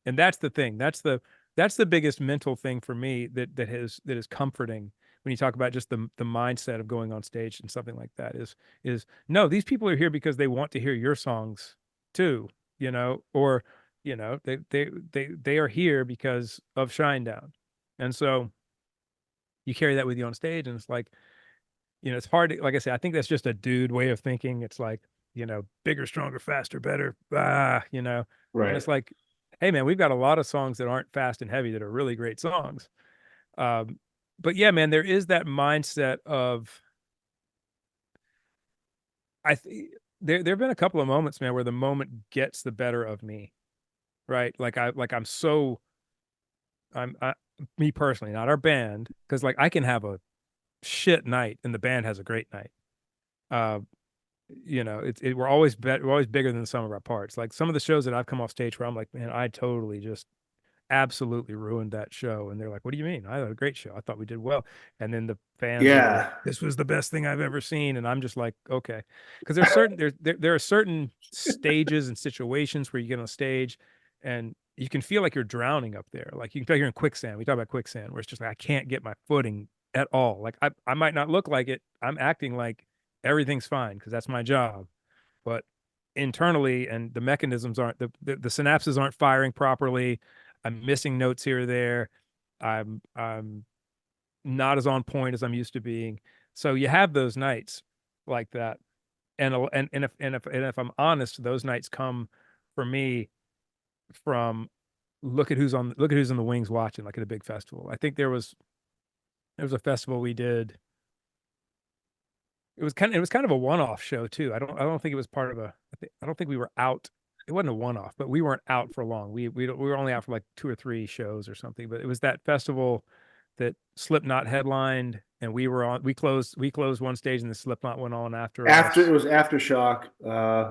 And that's the thing. That's the biggest mental thing for me, that is comforting when you talk about just the mindset of going on stage and something like that, is no, these people are here because they want to hear your songs too, you know, or you know, they are here because of Shinedown. And so you carry that with you on stage, and it's like, you know, it's hard to, like I said, I think that's just a dude way of thinking. It's like, you know, bigger, stronger, faster, better, you know. And Right. it's like, hey man, we've got a lot of songs that aren't fast and heavy that are really great songs. um but yeah, man, there is that mindset of, I think there have been a couple of moments, man, where the moment gets the better of me, right? I'm so, I me personally, not our band, because like I can have a shit night and the band has a great night. uh you know, we're always bigger than the sum of our parts. Like some of the shows that I've come off stage where I'm like, man, I totally just absolutely ruined that show. And they're like, what do you mean? I had a great show. I thought we did well. And then the fans are like, Yeah. this was the best thing I've ever seen. And I'm just like, okay. Because there's certain there are certain stages and situations where you get on stage and you can feel like you're drowning up there. Like you can feel like you're in quicksand. We talk about quicksand, where it's just like I can't get my footing at all. Like I might not look like it. I'm acting like everything's fine because that's my job. But internally, and the mechanisms aren't, the synapses aren't firing properly. I'm missing notes here or there. I'm not as on point as I'm used to being. So you have those nights like that. And if I'm honest, those nights come for me from, look at who's in the wings watching, like at a big festival. I think there was a festival we did. It was kind of a one-off show too. I don't think it was part of I don't think we were out. It wasn't a one-off, but we weren't out for long. We were only out for like two or three shows or something. But it was that festival that Slipknot headlined, and we closed one stage, and the Slipknot went on after After it us. was Aftershock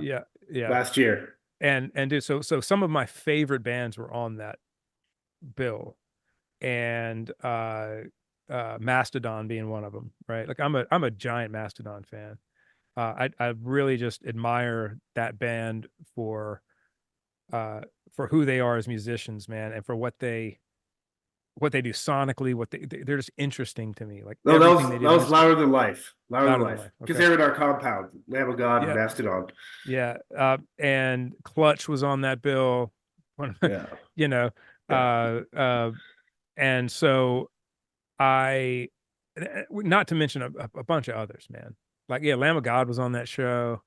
Yeah, yeah. last year. And dude, so some of my favorite bands were on that bill, and Mastodon being one of them, right? Like I'm a giant Mastodon fan. I really just admire that band uh for who they are as musicians, man, and for what they do sonically. They're just interesting to me. Like No, everything they that do was musically. louder than life. Louder than Louder Than life. Life. Because Okay. they're in our compound. Lamb of God and Yeah, Mastodon. yeah. And Clutch was on that bill. One Yeah. you know, Yeah. and so I, not to mention a bunch of others, man. Like, yeah, Lamb of God was on that show.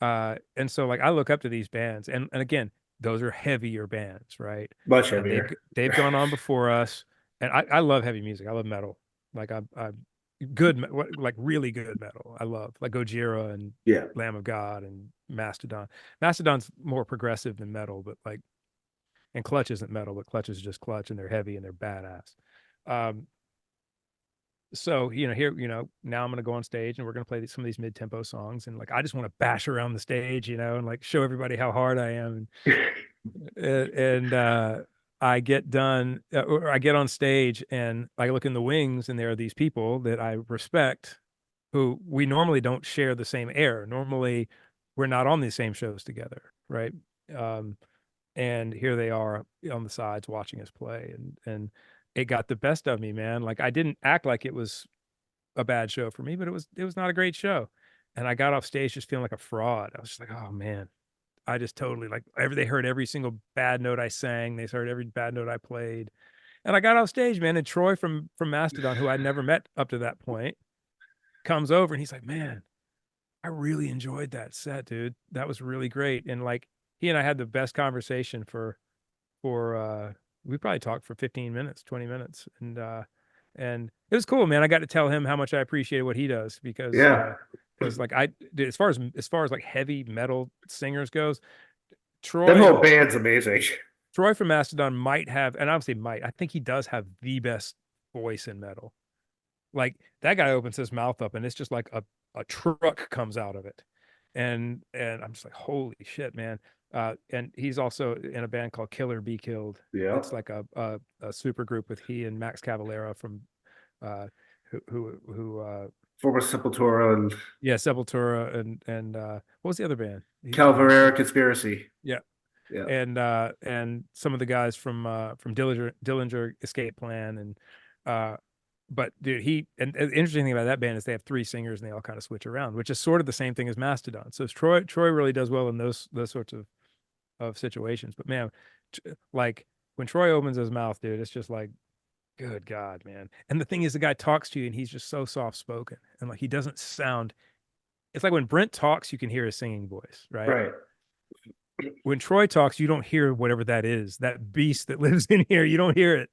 And so like I look up to these bands, and again, those are heavier bands, right? Much And heavier. they've gone on before us, and I love heavy music. I love metal. Like I good like really good metal. I love like Gojira and Yeah. Lamb of God and Mastodon. Mastodon's more progressive than metal, but like, and Clutch isn't metal, but Clutch is just Clutch, and they're heavy and they're badass. Um, so you know, here, you know, now I'm going to go on stage and we're going to play some of these mid-tempo songs, and like I just want to bash around the stage, you know, and like show everybody how hard I am. And I get done, or I get on stage and I look in the wings, and there are these people that I respect, who we normally don't share the same air. Normally we're not on these same shows together, right? um and here they are on the sides watching us play, and it got the best of me, man. Like I didn't act like it was a bad show for me, but it was not a great show. And I got off stage just feeling like a fraud. I was just like, oh man, I just totally, like, they heard every single bad note I sang. They heard every bad note I played. And I got off stage, man, and Troy from Mastodon, who I'd never met up to that point, comes over and he's like, man, I really enjoyed that set, dude. That was really great. And like he and I had the best conversation for we probably talked for 15 minutes, 20 minutes, and it was cool, man. I got to tell him how much I appreciated what he does Yeah. because like dude, as far as like heavy metal singers goes, That Troy whole band's amazing. Troy from Mastodon might have, and obviously might, I think he does have the best voice in metal. Like that guy opens his mouth up and it's just like a truck comes out of it. And I'm just like, holy shit, man. And he's also in a band called Killer Be Killed. Yeah. It's like a super group with he and Max Cavalera from uh who Former Sepultura and yeah, Sepultura and what was the other band? Calvarera Conspiracy. Yeah. Yeah. And some of the guys from Dillinger Escape Plan uh but dude and the interesting thing about that band is they have three singers and they all kind of switch around, which is sort of the same thing as Mastodon. So Troy really does well in those sorts of situations. But man, like when Troy opens his mouth, dude, it's just like good God, man. And the thing is the guy talks to you and he's just so soft spoken and like he doesn't sound, it's like when Brent talks, you can hear his singing voice, right? Right. When Troy talks, you don't hear whatever that is, that beast that lives in here. You don't hear it.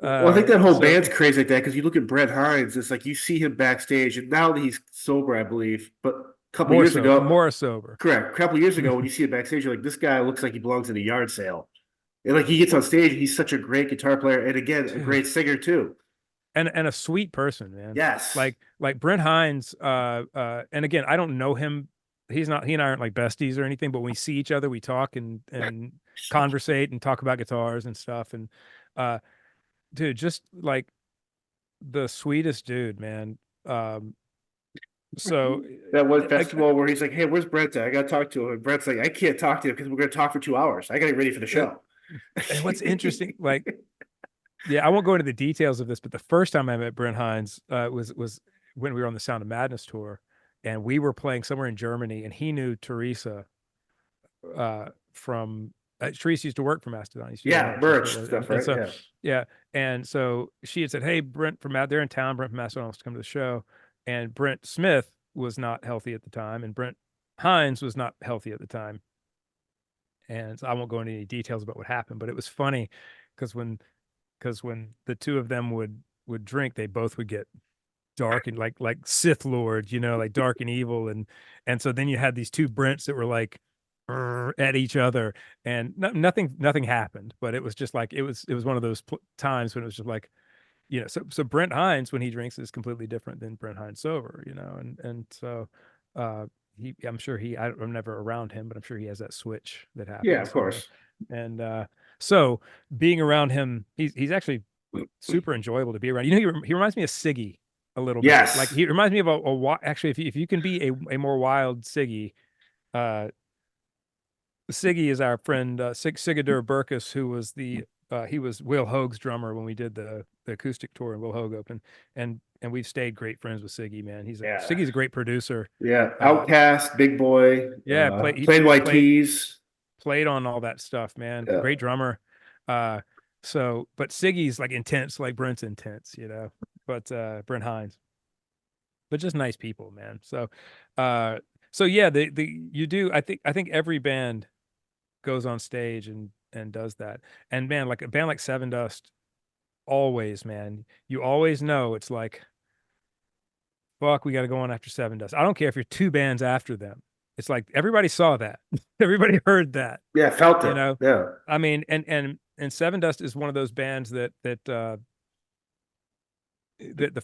Well, I think that whole So band's crazy like that because you look at Brett Hines, it's like you see him backstage, and now that he's sober, I believe, but a couple more years so, ago, more sober. correct, a couple years ago, when you see him backstage, you're like, this guy looks like he belongs in a yard sale. And like he gets on stage, he's such a great guitar player, and again, a Dude. great singer too. And a sweet person, man. Yes. Like Brent Hines, and again, I don't know him. He and I aren't like besties or anything, but when we see each other, we talk and conversate and talk about guitars and stuff. And uh dude, just like the sweetest dude, man. Um, so That one I, festival where he's like, "Hey, where's Brett at? I got to talk to him." And Brett's like, "I can't talk to him because we're going to talk for 2 hours. I got to get ready for the I, show." and what's interesting, like, yeah, I won't go into the details of this, but the first time I met Brent Hines was when we were on the Sound of Madness tour, and we were playing somewhere in Germany, and he knew Teresa from Teresa used to work for Mastodon. Used to do Yeah, merch. That's what it merch was. stuff, And right? so Yeah. yeah, and so she had said, "Hey, Brent from they're in town. Brent from Mastodon wants to come to the show." And Brent Smith was not healthy at the time, and Brent Hines was not healthy at the time. And so I won't go into any details about what happened, but it was funny because when the two of them would drink, they both would get dark and like Sith Lord, like dark and evil, and so then you had these two Brents that were like at each other, and nothing happened, but it was just like it was one of those times when it was just like, so Brent Hines when he drinks is completely different than Brent Hines sober, and so uh I'm sure I'm never around him, but I'm sure he has that switch that Yeah, of happens, course. and so being around him, he's actually super enjoyable to be around. He reminds me of Siggy a little bit. Like Yes. he reminds me of actually, if you can be a more wild Siggy, uh, Siggy is our friend Sigurdur Burkus, who was he was Will Hoag's drummer when we did the acoustic tour and Will Hoag opened, and we've stayed great friends with Siggy, man. Yeah. Siggy's a great producer. Yeah. Uh, Outcast, Big Boy, yeah, he played White played Keys. played on all that stuff, man. Yeah. Great drummer. Uh, but Siggy's like intense, like Brent's intense, but Brent Hines, but just nice people, man. Uh, so yeah, you do. I think every band goes on stage and does that. And man, like a band like Seven Dust, always, man, you always know it's like, fuck, we got to go on after Seven Dust. I don't care if you're two bands after them. It's like everybody saw that, everybody heard that, Yeah, felt you it. know. Yeah. I mean, and Seven Dust is one of those bands that the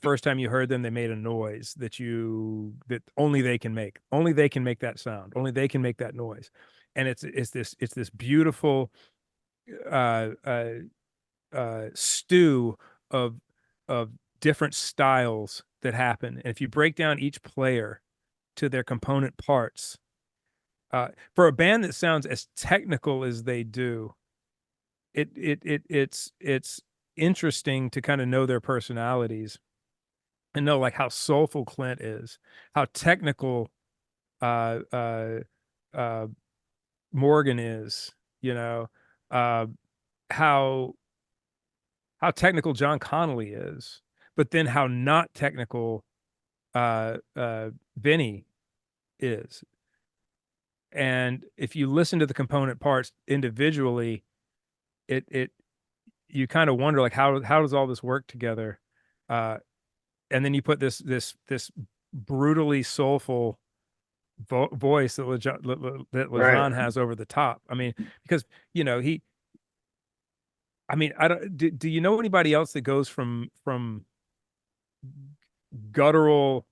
first time you heard them, they made a noise that only they can make. Only they can make that sound. Only they can make that noise. And it's this beautiful uh, uh, stew of of different styles that happen. And if you break down each player to their component parts, for a band that sounds as technical as they do, it's interesting to kind of know their personalities and know like how soulful Clint is, how technical uh uh uh Morgan is, uh how technical John Connolly is, but then how not technical Vinny is. And if you listen to the component parts individually, it you kind of wonder like how does all this work together? Uh, and then you put this brutally soulful voice that Right. Lejean has over the top. I mean, because he. I mean, I don't. Do you know anybody else that goes from guttural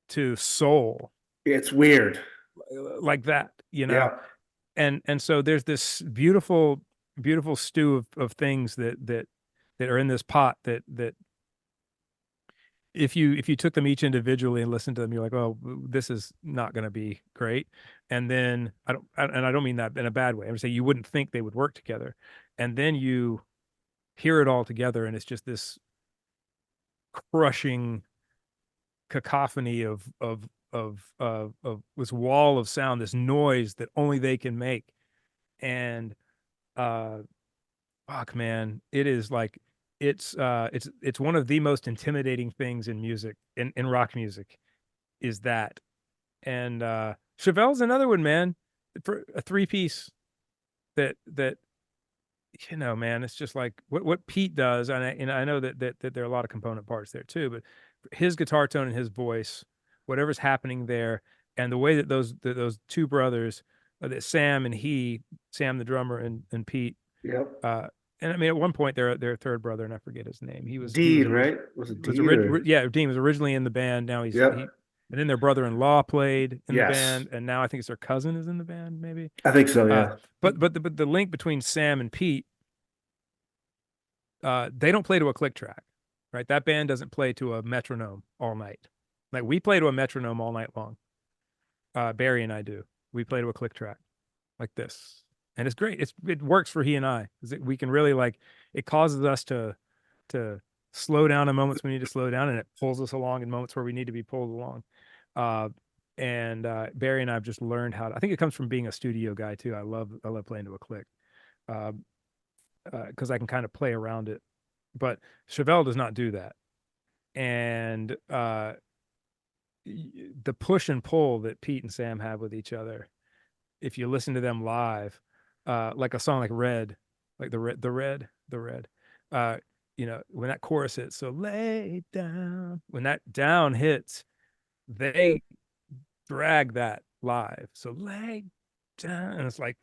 to soul It's weird. like that? Yeah. And so there's this beautiful stew of things that are in this pot that if you took them each individually and listened to them, you're like, oh, this is not going to be great. And then I don't mean that in a bad way. I'm saying you wouldn't think they would work together, and then you hear it all together, and it's just this crushing cacophony of this wall of sound, this noise that only they can make. And uh, fuck, man, it is like it's one of the most intimidating things in music, in rock music, is that. And Chevelle's another one, man, for a three piece that man, it's just like what Pete does, and I know that there are a lot of component parts there too, but his guitar tone and his voice, whatever's happening there, and the way that those two brothers, that Sam the drummer and Pete, Yep. uh, and I mean at one point their third brother, and I forget his name. He was Dean, right? Was it Dean original, or? yeah, Dean was originally in the band. Now he Yep. and then their brother-in-law played in the Yes. band, and now I think it's their cousin is in the band, maybe. I think so, Uh, yeah. but the link between Sam and Pete, they don't play to a click track, right? That band doesn't play to a metronome all night. Like we play to a metronome all night long. Barry and I do. We play to a click track like this, and it's great. It works for he and I. We can really like it causes us to slow down in moments we need to slow down, and it pulls us along in moments where we need to be pulled along. Uh, and Barry and I have just learned how to. I think it comes from being a studio guy too. I love playing to a click. Uh, because I can kind of play around it. But Chevelle does not do that. And the push and pull that Pete and Sam have with each other, if you listen to them live, like a song like Red, like the Red, uh, when that chorus hits, so lay down, when that down hits, they drag that live. So lay down, and it's like,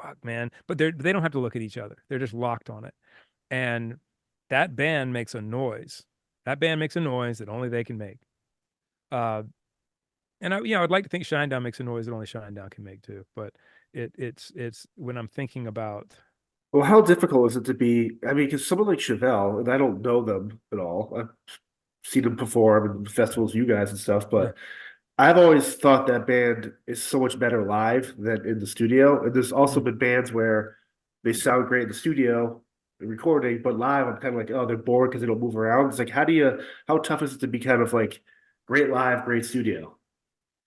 fuck, man. But they don't have to look at each other. They're just locked on it. And that band makes a noise. That band makes a noise that only they can make. Uh, and I'd like to think Shinedown makes a noise that only Shinedown can make too. But it's when I'm thinking about, Well, how difficult is it to be? I mean, because someone like Chevelle, and I don't know them at all. I've seen them perform in festivals, you guys and stuff, yeah, but I've always thought that band is so much better live than in the studio. And there's also mm. been bands where they sound great in the studio recording, but live I'm kind of like, oh, they're bored because they don't move around. It's like, how tough is it to be kind of like great live, great studio?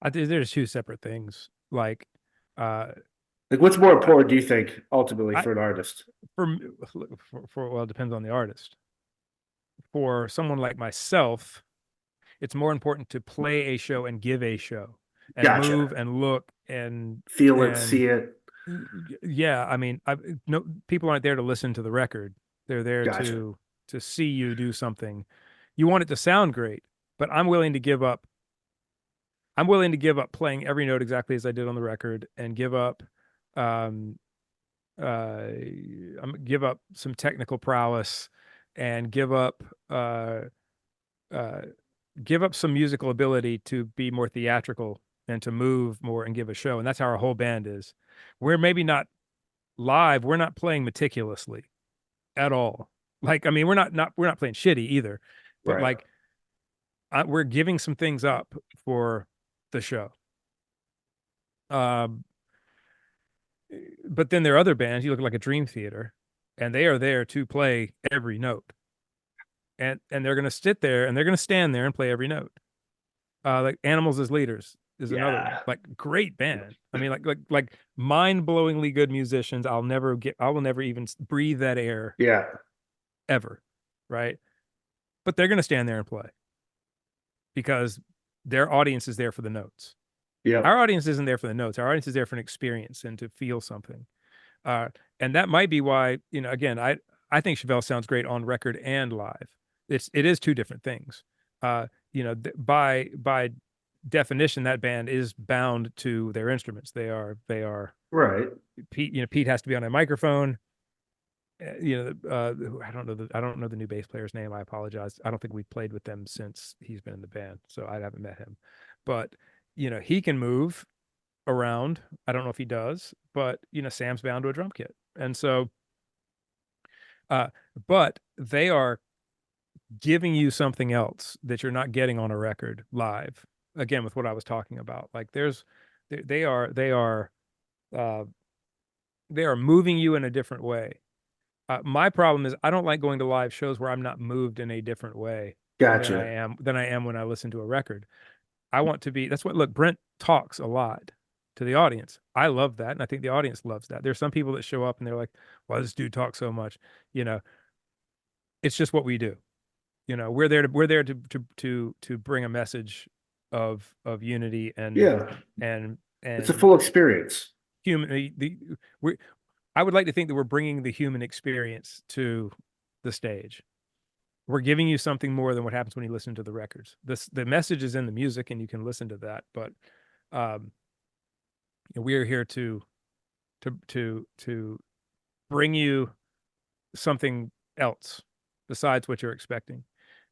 I think there's two separate things. Like, uh, Like, what's more I, important, do you think, ultimately I for an artist? for, well, it depends on the artist. For someone like myself, it's more important to play a show and give a show and Gotcha. move and look and Feel it, and see it. yeah, I mean, no, people aren't there to listen to the record. They're there Gotcha. to see you do something. You want it to sound great, but I'm willing to give up playing every note exactly as I did on the record and um give up some technical prowess and uh uh give up some musical ability to be more theatrical and to move more and give a show. And that's how our whole band is. We're maybe not live, we're not playing meticulously at all. Like, I mean, we're not playing shitty either, but Right. like we're giving some things up for the show. Um, but then there are other bands. You look like a Dream Theater, and they are there to play every note, and they're gonna sit there and they're gonna stand there and play every note. Like Animals as Leaders is another one. Yeah. Like great band. I mean, like mind-blowingly good musicians. I will never even breathe that air Yeah. ever, right? But they're gonna stand there and play because their audience is there for the notes. Yeah. Our audience isn't there for the notes. Our audience is there for an experience and to feel something. Uh, and that might be why, again, I think Chevelle sounds great on record and live. It is two different things. By definition, that band is bound to their instruments. They are Right. Pete. Pete has to be on a microphone. I don't know the new bass player's name. I apologize. I don't think we've played with them since he's been in the band, so I haven't met him. But he can move around. I don't know if he does, but Sam's bound to a drum kit. And so uh but they are giving you something else that you're not getting on a record live. Again, with what I was talking about. Like uh they are moving you in a different way. My problem is I don't like going to live shows where I'm not moved in a different way Gotcha. than I am when I listen to a record. I want to be, that's what, look, Brent talks a lot to the audience. I love that. And I think the audience loves that. There's some people that show up and they're like, why does this dude talk so much? You know, it's just what we do. We're there to bring a message of unity Yeah. and, It's a and full experience. human, we I would like to think that we're bringing the human experience to the stage. We're giving you something more than what happens when you listen to the records. The message is in the music and you can listen to that, but um, we are here to bring you something else besides what you're expecting.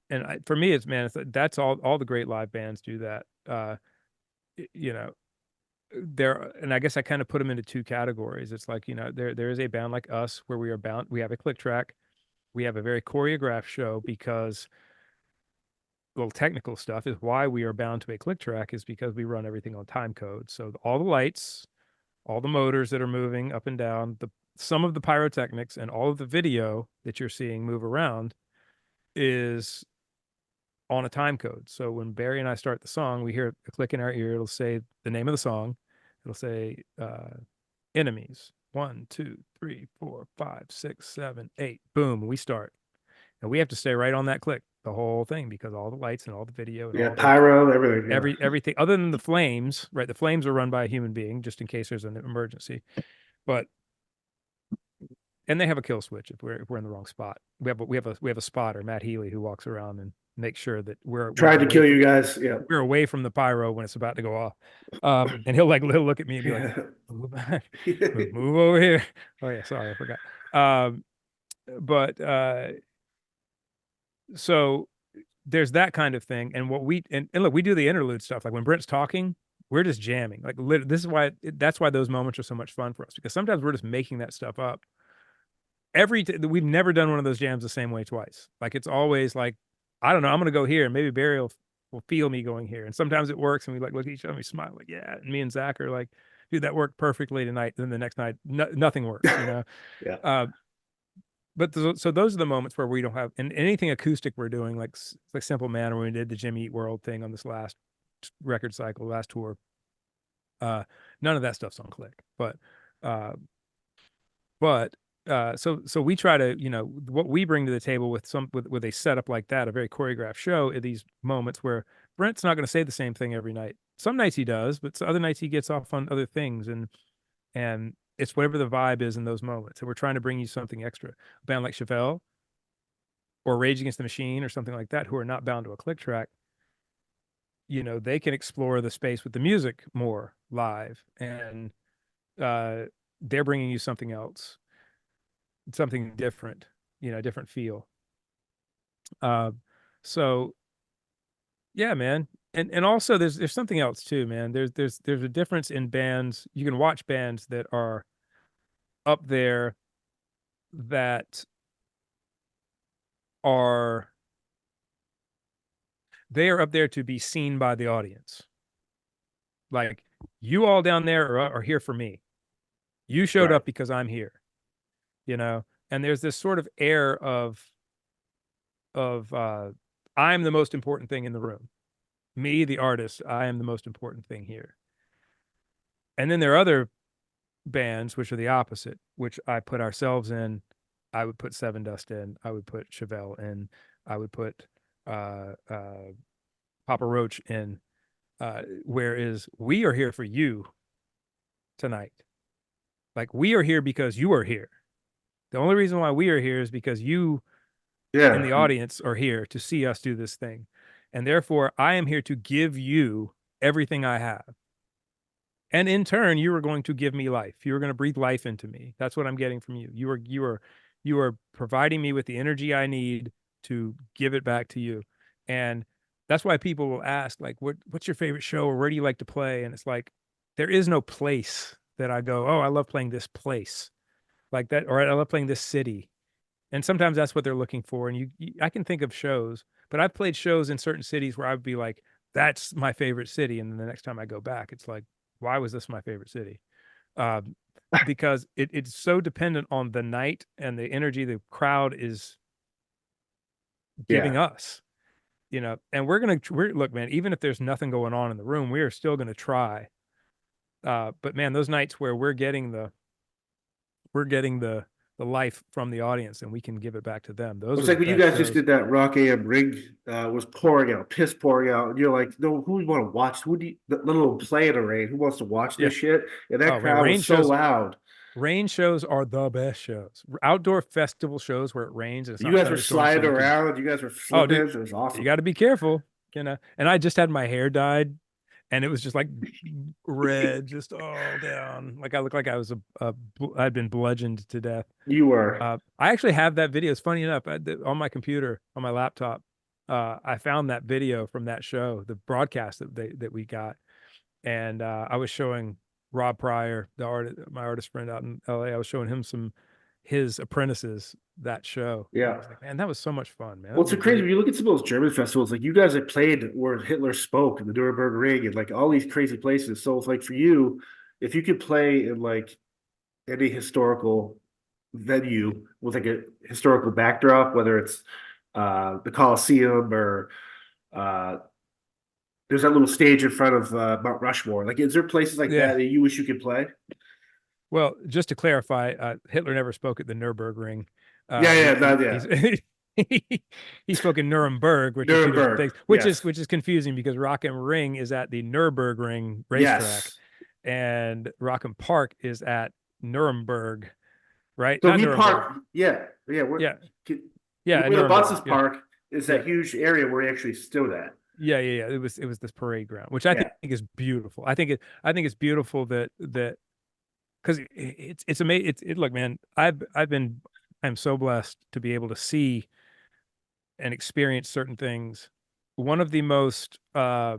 And for me, that's all the great live bands do that. You know, there, and I guess I kind of put them into two categories. It's like, there is a band like us where we have a click track, we have a very choreographed show because little technical stuff is why we are bound to a click track is because we run everything on time code. So all the lights, all the motors that are moving up and down, some of the pyrotechnics and all of the video that you're seeing move around is on a time code. So when Barry and I start the song, we hear a click in our ear. It'll say the name of the song. It'll say enemies. 1, 2, 3, 4, 5, 6, 7, 8. Boom. We start. And we have to stay right on that click the whole thing because all the lights and all the video and Yeah, all the pyro, everything. Yeah. everything other than the flames, right? The flames are run by a human being just in case there's an emergency. But and they have a kill switch if we're in the wrong spot. We have a spotter, Matt Healy, who walks around and makes sure that we're Tried to away kill from you guys. Yeah. we're away from the pyro when it's about to go off. And he'll look at me and be like, Yeah. move back, move over here. Oh yeah, sorry, I forgot. Um, but so there's that kind of thing. And and look, we do the interlude stuff. Like when Brent's talking, we're just jamming. Like this is why that's why those moments are so much fun for us because sometimes we're just making that stuff up. We've never done one of those jams the same way twice. Like it's always like, I don't know, I'm gonna go here, and maybe Barry will feel me going here. And sometimes it works, and we like look at each other and we smile, like, yeah. And me and Zach are like, dude, that worked perfectly tonight. Then the next night, nothing works. Yeah. Uh, but so those are the moments where we don't have and anything acoustic we're doing, like Simple Man, when we did the Jimmy Eat World thing on this last record cycle, last tour. None of that stuff's on click, uh, but so we try to what we bring to the table with a setup like that, a very choreographed show, are these moments where Brent's not going to say the same thing every night. Some nights he does, but other nights he gets off on other things, and it's whatever the vibe is in those moments. And we're trying to bring you something extra. A band like Chevelle or Rage Against the Machine or something like that, who are not bound to a click track, they can explore the space with the music more live, and uh, they're bringing you something else, something different, different feel. Uh, so yeah, man. And also there's something else too, man. There's a difference in bands. You can watch bands that are up there that are they are up there to be seen by the audience. Like you all down there are here for me. You showed Right. up because I'm here. And there's this sort of air of I'm the most important thing in the room. Me, the artist, I am the most important thing here. And then there are other bands which are the opposite, which I put ourselves in. I would put Seven Dust in. I would put Chevelle in. I would put uh, uh, Papa Roach in. Whereas we are here for you tonight. Like we are here because you are here. The only reason why we are here is because you in Yeah. the audience are here to see us do this thing. And therefore, I am here to give you everything I have. And in turn, you are going to give me life. You are going to breathe life into me. That's what I'm getting from you. You are providing me with the energy I need to give it back to you. And that's why people will ask, like, what's your favorite show or where do you like to play? And it's like, there is no place that I go, oh, I love playing this place like that, or I love playing this city. And sometimes that's what they're looking for. And I can think of shows, but I've played shows in certain cities where I'd be like, that's my favorite city. And then the next time I go back, it's like, why was this my favorite city? Um, because it's so dependent on the night and the energy the crowd is giving Yeah. us, and we're look, man, even if there's nothing going on in the room, we are still going to try. But man, those nights where we're getting the life from the audience and we can give it back to them. Those It's are the like when you best guys just shows. did that Rock AM ring was pouring out, piss pouring out, and you're like, no, who would want to watch? Who do you, the little play in the rain? Who wants to watch Yeah. this shit? And that Oh man, crowd was so loud. rain shows are the best shows. Outdoor festival shows where it rains and it's You not guys were thunderstorms, so sliding you can. around. You guys were Oh, flipping. dude, It was you awesome. got to be careful. And I just had my hair dyed, and it was just like red, just all down. Like I looked like I was I'd been bludgeoned to death. You were. I actually have that video. It's funny enough, on my computer, on my laptop. I found that video from that show, the broadcast that we got, and I was showing Rob Pryor, my artist friend out in LA. I was showing him his apprentices that show, and I Yeah. was like, man, that was so much fun, man. That Well, was it's a so crazy great. when you look at some of those German festivals. Like you guys have played where Hitler spoke in the Nuremberg Ring and like all these crazy places. So it's like for you, if you could play in like any historical venue with like a historical backdrop, whether it's the Coliseum or uh, there's that little stage in front of Mount Rushmore. Like, is there places like Yeah. that that you wish you could play? Well, just to clarify, Hitler never spoke at the Nurburgring. Yeah, yeah, not He's yeah. he spoke in Nuremberg, which are two different Nuremberg. things, which is Yes, which is confusing because Rock and Ring is at the Nurburgring racetrack, yes. and Rock and Park is at Nuremberg, right? So Not we Nuremberg. park. Yeah, yeah. Yeah, yeah, at Where the buses Nuremberg. Yeah, park is yeah, that huge area where he actually stood at. yeah. It was this parade ground, which I think Yeah. is beautiful. I think it's beautiful that because it's amazing. Look, man, I'm so blessed to be able to see and experience certain things. One of the most I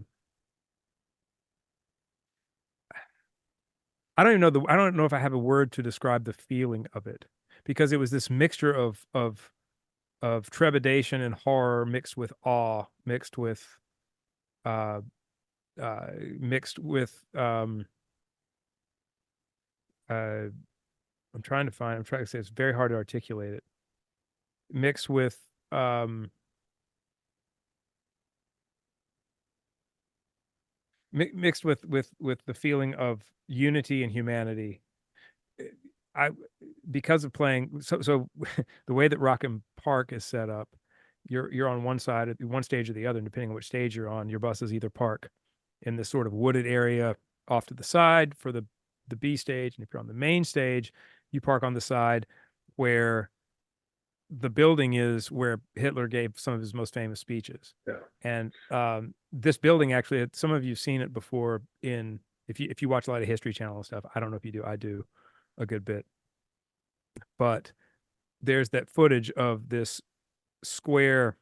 don't know if I have a word to describe the feeling of it, because it was this mixture of trepidation and horror mixed with awe, uh mixed with uh I'm trying to say, it's very hard to articulate it, mixed with um mixed with the feeling of unity and humanity. I Because of playing so the way that Rock and Park is set up, you're on one side at one stage or the other, and depending on which stage you're on, your buses either park in this sort of wooded area off to the side for the B stage, and if you're on the main stage, you park on the side where the building is where Hitler gave some of his most famous speeches. Yeah. And this building, actually, some of you've seen it before in if you watch a lot of History Channel and stuff. I don't know if you do. I do a good bit. But there's that footage of this square,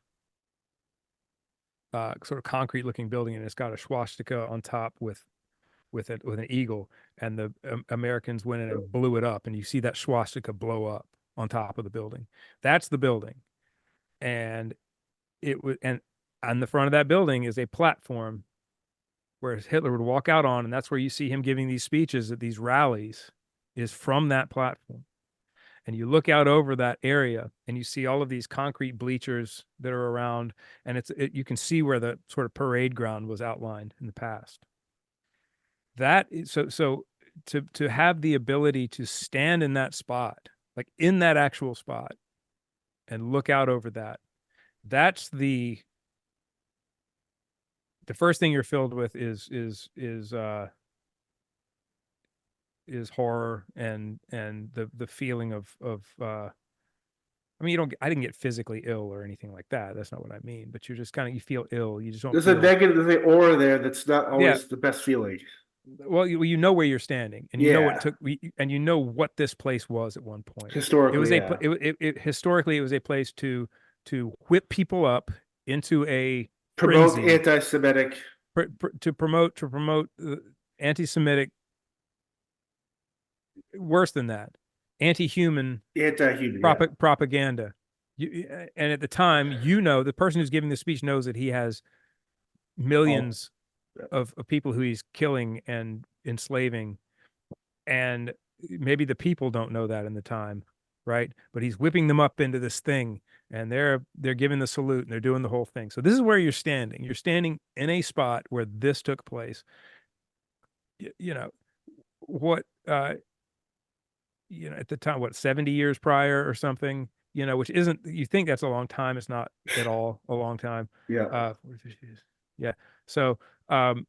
sort of concrete looking building, and it's got a swastika on top with an eagle, and the Americans went in and blew it up, and you see that swastika blow up on top of the building. That's the building, and it was and on the front of that building is a platform where Hitler would walk out on, and that's where you see him giving these speeches at these rallies, is from that platform. And you look out over that area and you see all of these concrete bleachers that are around, and you can see where the sort of parade ground was outlined in the past. That is so to have the ability to stand in that spot, like in that actual spot, and look out over that, that's the first thing you're filled with is horror and the feeling of I mean, I didn't get physically ill or anything like that. That's not what I mean. But you're just kind of, you feel ill. You just don't There's a feel. negative, there's an aura there that's not Yeah. always the best feeling. Well, you know where you're standing, and you know what Yeah, took, and you know what this place was at one point. It was historically, a, yeah. historically, it was a place to whip people up into a Promote frenzy, anti-Semitic. to promote anti-Semitic, worse than that, anti-human Anti-human, yeah. propaganda. And at the time, the person who's giving the speech knows that he has Oh, millions yeah. of people who he's killing and enslaving, and maybe the people don't know that in the time, right? But he's whipping them up into this thing, and they're giving the salute and they're doing the whole thing. So this is where you're standing. You're standing in a spot where this took place. You know what? At the time, what, 70 years prior or something? Which isn't, you think that's a long time. It's not at all a long time. Yeah. 40, 50 years. Yeah. So, um,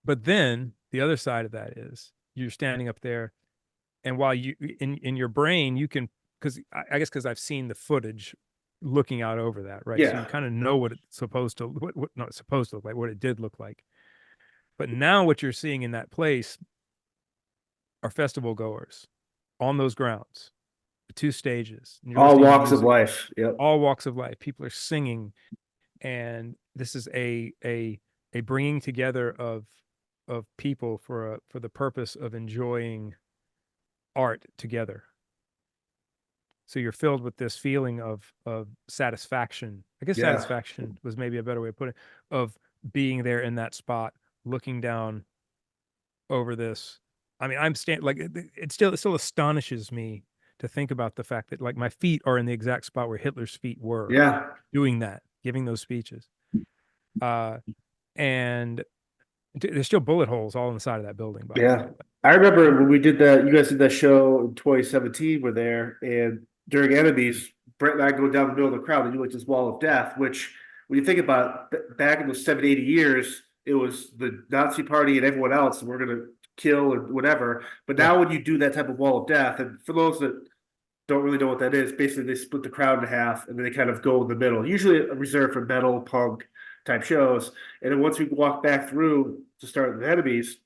but then the other side of that is you're standing up there, and while you in your brain you can, because I guess because I've seen the footage looking out over that, right? So you Yeah. kind of know what it's supposed to, what not supposed to look like, what it did look like. But now what you're seeing in that place are festival goers on those grounds, the two stages, and you're All listening to walks of music, life. Yep. all walks of life. People are singing, and this is a bringing together of people for the purpose of enjoying art together. So you're filled with this feeling of satisfaction. I guess Yeah. satisfaction was maybe a better way of putting it, of being there in that spot, looking down over this. I mean, I'm stand like it still astonishes me to think about the fact that, like, my feet are in the exact spot where Hitler's feet were Yeah. doing that, giving those speeches. Uh, and there's still bullet holes all on the side of that building, by the Yeah. way. I remember when we did that, you guys did that show in 2017, we're there, and during enemies, Brett and I go down the middle of the crowd and do like this wall of death, which when you think about back in those 70, 80 years, it was the Nazi party and everyone else, and we're gonna kill or whatever. But Yeah. now when you do that type of wall of death, and for those that don't really know what that is, basically they split the crowd in half and then they kind of go in the middle, usually reserved for metal, punk type shows. And then once we walk back through to start the enemies,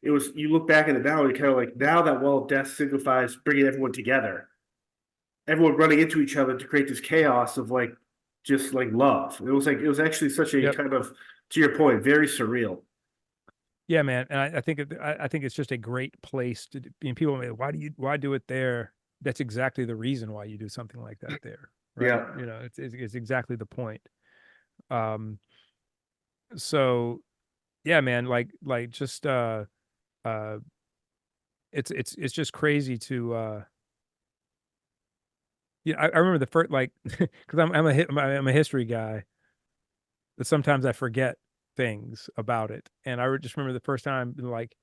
it was, you look back at it now and you're kind of like, now that wall of death signifies bringing everyone together, everyone running into each other to create this chaos of like just like love. It was like, it was actually such a Yep. kind of, to your point, very surreal. Yeah, man. And I think it's just a great place to people may, why do it there? That's exactly the reason why you do something like that there, right? Yeah. It's exactly the point. Um, so yeah, man, like just uh it's just crazy to I remember the first, like, because I'm a history guy, but sometimes I forget things about it. And just remember the first time, like,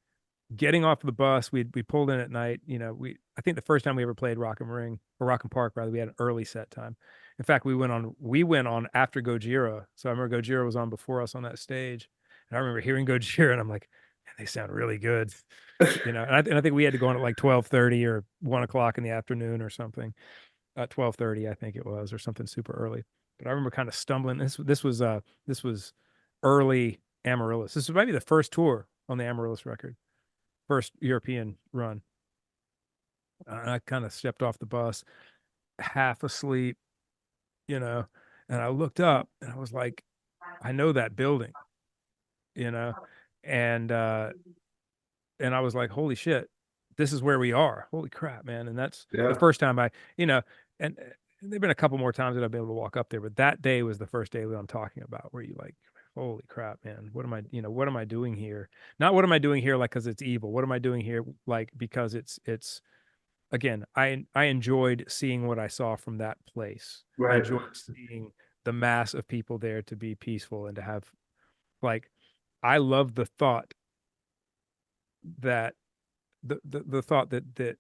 getting off the bus. We pulled in at night. I think the first time we ever played Rock and Ring, or Rock and Park rather, we had an early set time. In fact, we went on after Gojira. So I remember Gojira was on before us on that stage, and I remember hearing Gojira, and I'm like, man, they sound really good. And I think we had to go on at like 12:30 or 1 o'clock in the afternoon or something. 12:30, I think it was, or something super early. But I remember kind of stumbling. This was early Amarillis. This was maybe the first tour on the Amarillis record, first European run. And I kind of stepped off the bus, half asleep, you know, and I looked up and I was like, I know that building, you know, and I was like, holy shit, this is where we are. Holy crap, man. And that's the Yeah. first time and there've been a couple more times that I've been able to walk up there, but that day was the first day that I'm talking about, where you like, holy crap, man, what am I doing here? Not what am I doing here, like, because it's evil. What am I doing here? Like, because it's again, I enjoyed seeing what I saw from that place. I Right. enjoyed seeing the mass of people there to be peaceful and to have, like, I love the thought that the thought that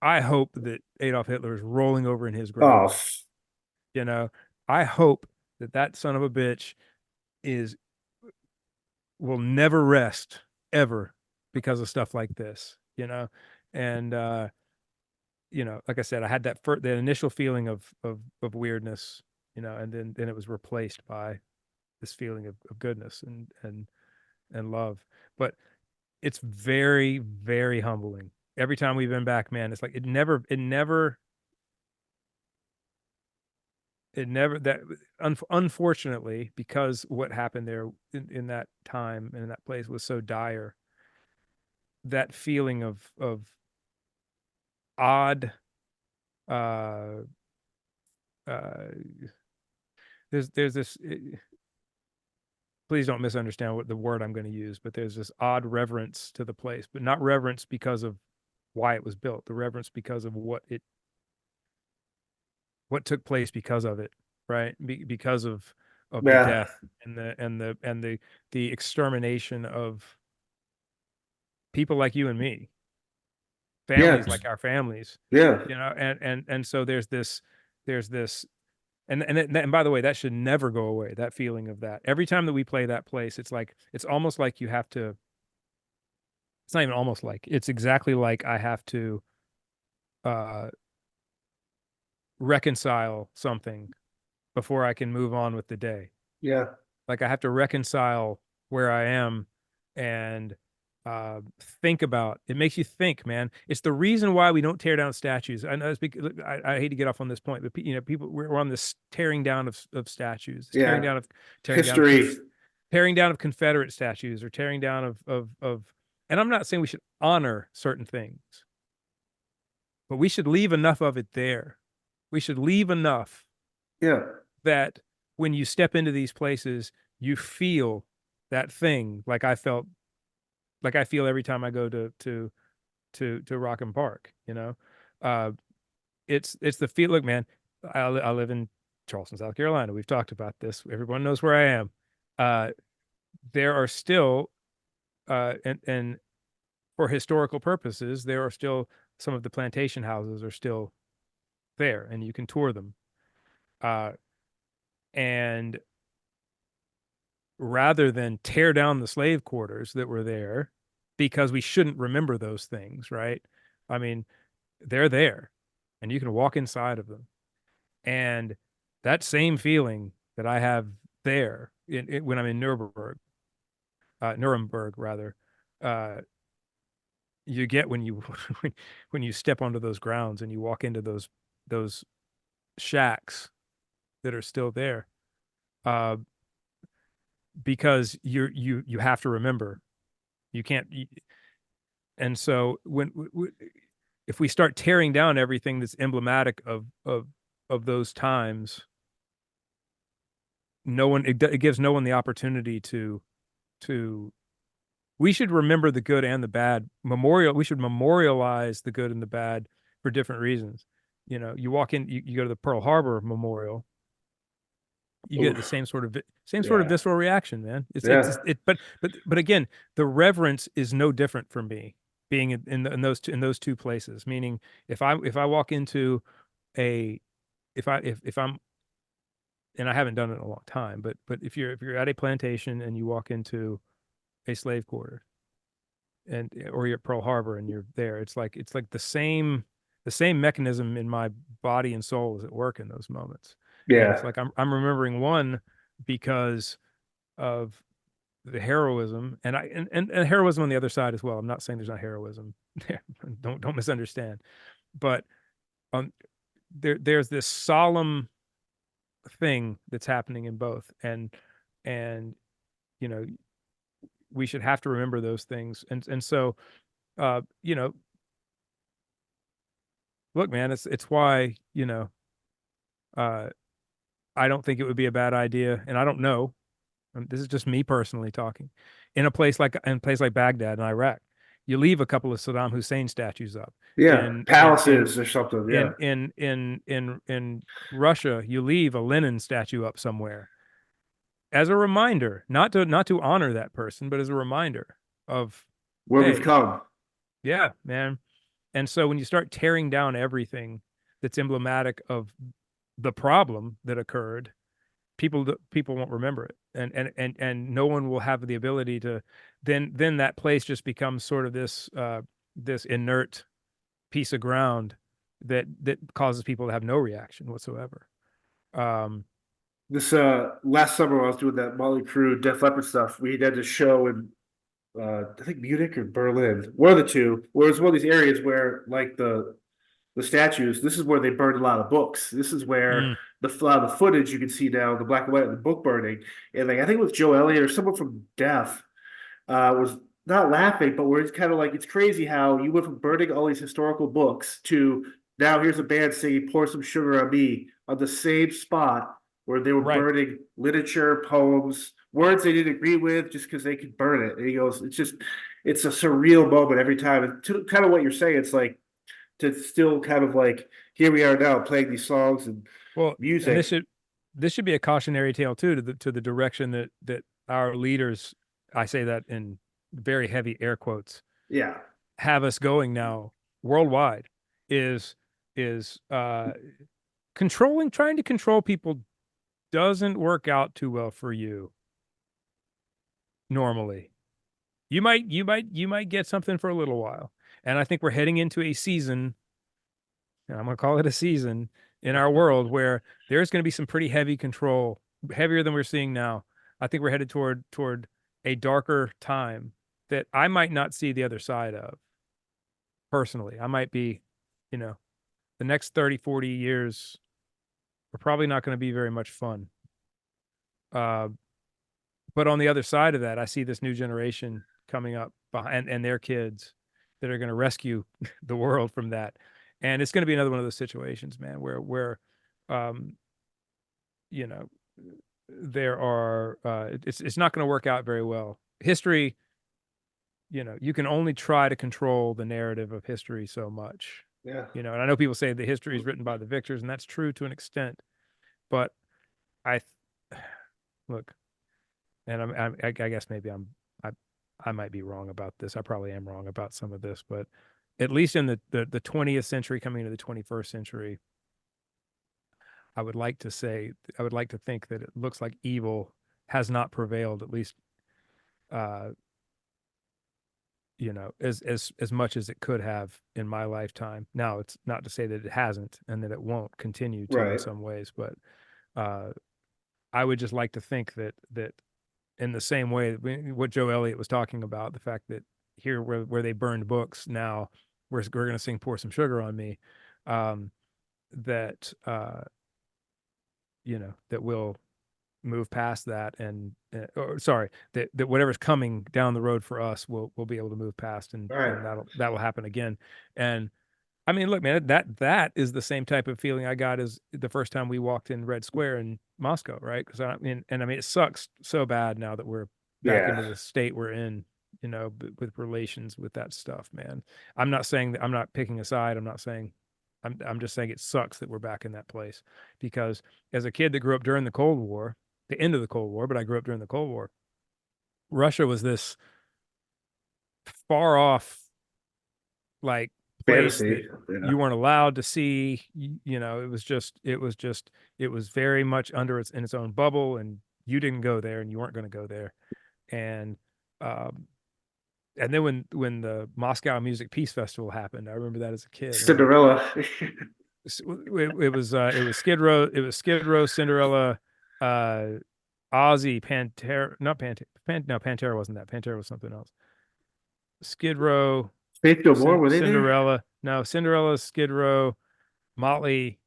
I hope that Adolf Hitler is rolling over in his grave. Oh, You know, I hope that son of a bitch is will never rest ever because of stuff like this, you know? And like I said, I had that initial feeling of weirdness, and then it was replaced by this feeling of goodness and love. But it's very, very humbling. Every time we've been back, man, it's like it never that unfortunately, because what happened there in that time and in that place was so dire, that feeling of odd uh uh there's this please don't misunderstand what the word I'm going to use, but there's this odd reverence to the place, but not reverence because of why it was built, the reverence because of what took place because of it, right? Because of the Yeah. death and the extermination of people like you and me, Yeah. families like our families, Yeah. and so there's this and by the way, that should never go away. That feeling of that every time that we play that place, it's almost like you have to. It's not even almost like it's exactly like I have to uh reconcile something before I can move on with the day. Yeah. Like I have to reconcile where I am and think about it. Makes you think, man. It's the reason why we don't tear down statues. I know it's because I hate to get off on this point, but people we're on this tearing down of statues, this Yeah. tearing down of History. tearing down of Confederate statues or tearing down of and I'm not saying we should honor certain things, but we should leave enough of it there. We should leave enough Yeah. that when you step into these places, you feel that thing like I feel every time I go to Rockham Park. Uh, it's the feel. Look, man, I live in Charleston, South Carolina. We've talked about this. Everyone knows where I am. Uh, there are still and for historical purposes, there are still some of the plantation houses are still there, and you can tour them. Uh, and rather than tear down the slave quarters that were there because we shouldn't remember those things, right? I mean, they're there and you can walk inside of them. And that same feeling that I have there when I'm in Nuremberg rather, uh, you get when you when you step onto those grounds and you walk into those shacks that are still there. Uh, because you have to remember you can't and so if we start tearing down everything that's emblematic of those times, it gives no one the opportunity to we should remember the good and the bad. We should memorialize the good and the bad for different reasons. You walk in, you go to the Pearl Harbor Memorial, you get the Oof. same sort of Yeah. visceral reaction, man. Yeah. But again, the reverence is no different from me being in those two places. Meaning, if I walk into a if I'm and I haven't done it in a long time, but if you're at a plantation and you walk into a slave quarter or you're at Pearl Harbor and you're there, it's like the same mechanism in my body and soul is at work in those moments. And it's Yeah. like I'm remembering one because of the heroism and heroism on the other side as well. I'm not saying there's not heroism there. Don't misunderstand. But um there's this solemn thing that's happening in both. And you know, we should have to remember those things. And so uh, you know, look, man, it's why, uh I don't think it would be a bad idea, and I don't know. This is just me personally talking. In a place like Baghdad in Iraq, you leave a couple of Saddam Hussein statues up. Yeah. In in in Palaces or something. Yeah. in Russia, you leave a Lenin statue up somewhere as a reminder, not to honor that person, but as a reminder of, Where we've hey, come. yeah, man. And so when you start tearing down everything that's emblematic of the problem that occurred, people won't remember it, and no one will have the ability to. Then that place just becomes sort of this inert piece of ground that causes people to have no reaction whatsoever. Um, This last summer when I was doing that Motley Crue Def Leppard stuff, we had this show in I think Munich or Berlin, one of the two, where it's one of these areas where like the statues, this is where they burned a lot of books. This is where mm, a lot of the footage you can see now, the black and white of the book burning. And like I think it was Joe Elliott or someone from Def was not laughing, but where it's kind of like it's crazy how you went from burning all these historical books to now here's a band singing "Pour Some Sugar on Me" on the same spot where they were right. burning literature, poems, words they didn't agree with just because they could burn it. And he goes, it's a surreal moment every time. And to kind of what you're saying, it's like to still kind of like here we are now playing these songs and Well, and music. this should be a cautionary tale too to the direction that our leaders, I say that in very heavy air quotes, Yeah, have us going now worldwide is is trying to control people doesn't work out too well for you normally. You might get something for a little while. And I think we're heading into a season, and I'm going to call it a season in our world where there's going to be some pretty heavy control, heavier than we're seeing now. I think we're headed toward a darker time that I might not see the other side of personally. I might be, you know, the next 30, 40 years are probably not going to be very much fun. Uh, but on the other side of that, I see this new generation coming up behind and their kids that are going to rescue the world from that. And it's going to be another one of those situations, man, where um, you know, there are it's not going to work out very well. History, you can only try to control the narrative of history so much. yeah. And I know people say the history is written by the victors, and that's true to an extent. But I look, and I guess maybe I I might be wrong about this. I probably am wrong about some of this, but at least in the 20th century coming into the 21st century, I would like to think that it looks like evil has not prevailed, at least uh as much as it could have in my lifetime. Now, it's not to say that it hasn't and that it won't continue to in Right. some ways, but uh I would just like to think that in the same way what Joe Elliott was talking about, the fact that here where they burned books, now we're going to sing "Pour Some Sugar on Me," um, that that we'll move past that, and or sorry, that whatever's coming down the road for us, we'll be able to move past, and All right. that will happen again. And I mean, look, man, that is the same type of feeling I got as the first time we walked in Red Square in Moscow, right? Because I mean, it sucks so bad now that we're back Yeah. into the state we're in, with relations with that stuff, man. I'm not saying that I'm not picking a side. I'm not saying I'm just saying it sucks that we're back in that place because as a kid that grew up during the Cold War, the end of the Cold War, but I grew up during the Cold War. Russia was this far off like place that Fantasy. Yeah. you weren't allowed to see. It was very much in its own bubble, and you didn't go there, and you weren't going to go there. And um, and then when the Moscow Music Peace Festival happened, I remember that as a kid. And like Cinderella. it was Skid Row, Cinderella, uh, Ozzy, Pantera, not Pantera, no, Pantera wasn't that. Pantera was something else. Skid Row, Faith No More, were they there? Cinderella. No, Cinderella, Skid Row, Motley,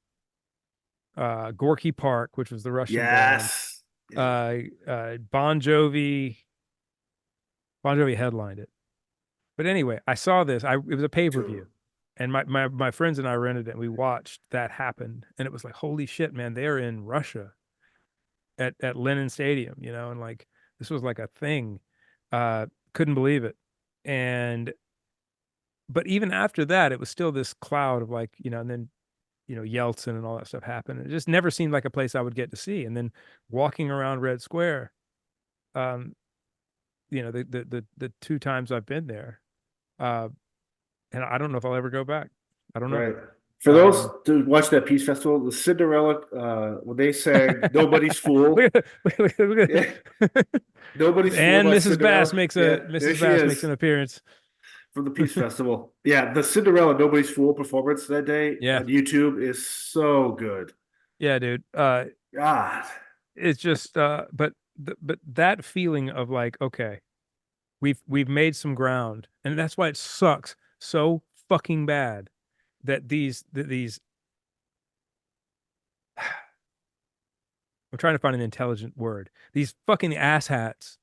Gorky Park, which was the Russian band. Yes. Yeah. Uh, Bon Jovi. Bon Jovi headlined it. But anyway, I saw this. It was a pay-per-view. And my friends and I rented it and we watched that happen. And it was like, holy shit, man, they're in Russia at Lenin Stadium, and like this was like a thing. Couldn't believe it. And but even after that, it was still this cloud of like, and then Yeltsin and all that stuff happened. It just never seemed like a place I would get to see. And then walking around Red Square, um, the two times I've been there, uh, and I don't know if I'll ever go back. I don't know. Right. For those to watch that Peace Festival, the Cinderella, when they sang "Nobody's Fool," yeah, "Nobody's Fool" And by Cinderella. Yeah, there Mrs. she Bass makes is an appearance. from the Peace Festival. Yeah, the Cinderella "Nobody's Fool" performance that day Yeah. on YouTube is so good. Yeah, dude. God, It's just but that feeling of like, okay, we've made some ground, and that's why it sucks so fucking bad that these I'm trying to find an intelligent word. These fucking asshats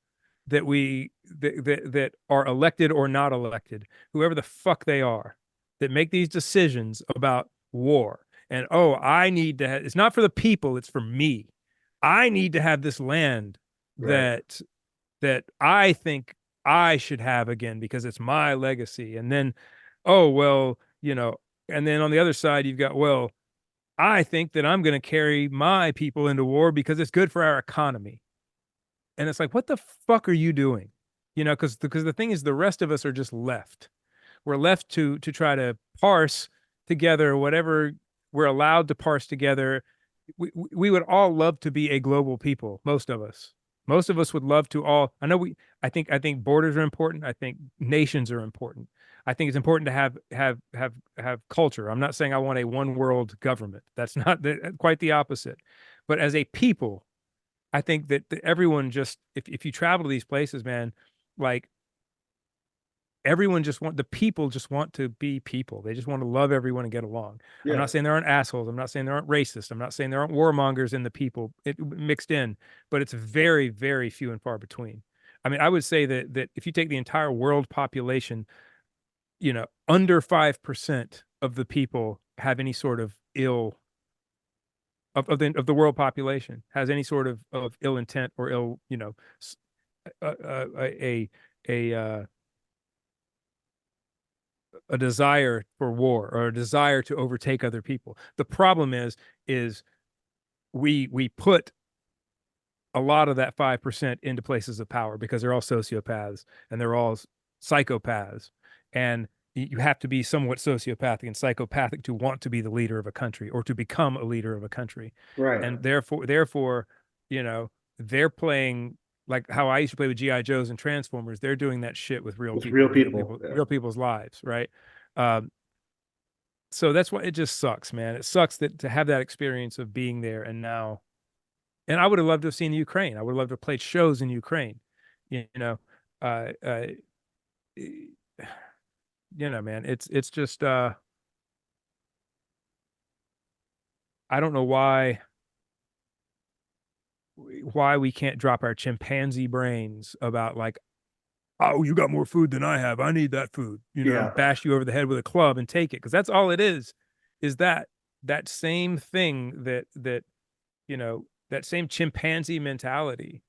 that are elected or not elected, whoever the fuck they are, that make these decisions about war. And oh, I need to it's not for the people, it's for me. I need to have this land right. that I think I should have again because it's my legacy. And then, oh, well, and then on the other side, you've got, well, I think that I'm going to carry my people into war because it's good for our economy. And it's like, what the fuck are you doing? Because the thing is, the rest of us are just left. We're left to try to parse together whatever we're allowed to parse together. We would all love to be a global people, most of us. Most of us would love to all. I think borders are important. I think nations are important. I think it's important to have culture. I'm not saying I want a one world government. That's not quite the opposite. But as a people, I think that everyone just if you travel to these places, man, like everyone the people just want to be people. They just want to love everyone and get along. I'm Yeah, not saying there aren't assholes. I'm not saying there aren't racists. I'm not saying there aren't warmongers in the people mixed in, but it's very, very few and far between. I mean, I would say that if you take the entire world population, under 5% of the people have any sort of ill of the world population has any sort of ill intent or ill, a a a desire for war or a desire to overtake other people. The problem is we put a lot of that 5% into places of power because they're all sociopaths and they're all psychopaths. And you have to be somewhat sociopathic and psychopathic to want to be the leader of a country or to become a leader of a country. right. And therefore, they're playing like how I used to play with GI Joes and Transformers. They're doing that shit with real With real people, people. Yeah. real people's lives, right? Um, so that's why it just sucks, man. It sucks that to have that experience of being there and now. And I would have loved to have seen Ukraine. I would have loved to have played shows in Ukraine. You know, uh, uh, man, it's just I don't know why we can't drop our chimpanzee brains about like, oh, you got more food than I have. I need that food, and Yeah. bash you over the head with a club and take it. Because that's all it is that same thing that same chimpanzee mentality.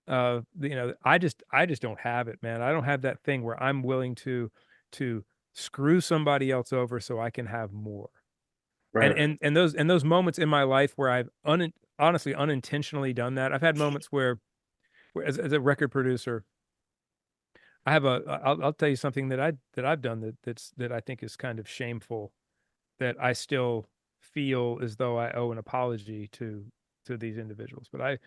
I just don't have it, man. I don't have that thing where I'm willing to screw somebody else over so I can have more. And Right. those moments in my life where I've honestly unintentionally done that. I've had moments where as a record producer, I'll tell you something that I've done that I think is kind of shameful that I still feel as though I owe an apology to these individuals. But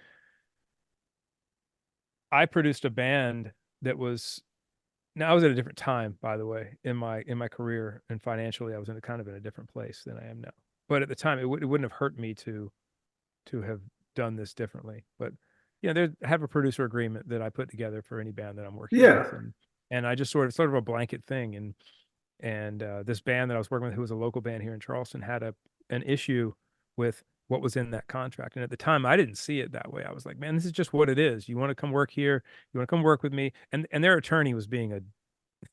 I produced a band that was now I was at a different time, by the way, in my career and financially, I was in a kind of in a different place than I am now. But at the time, it wouldn't have hurt me to have done this differently. But I have a producer agreement that I put together for any band that I'm working Yeah. with, and I just sort of a blanket thing. And this band that I was working with, who was a local band here in Charleston, had an issue with what was in that contract. And at the time, I didn't see it that way. I was like, man, this is just what it is. You want to come work here? You want to come work with me? And their attorney was being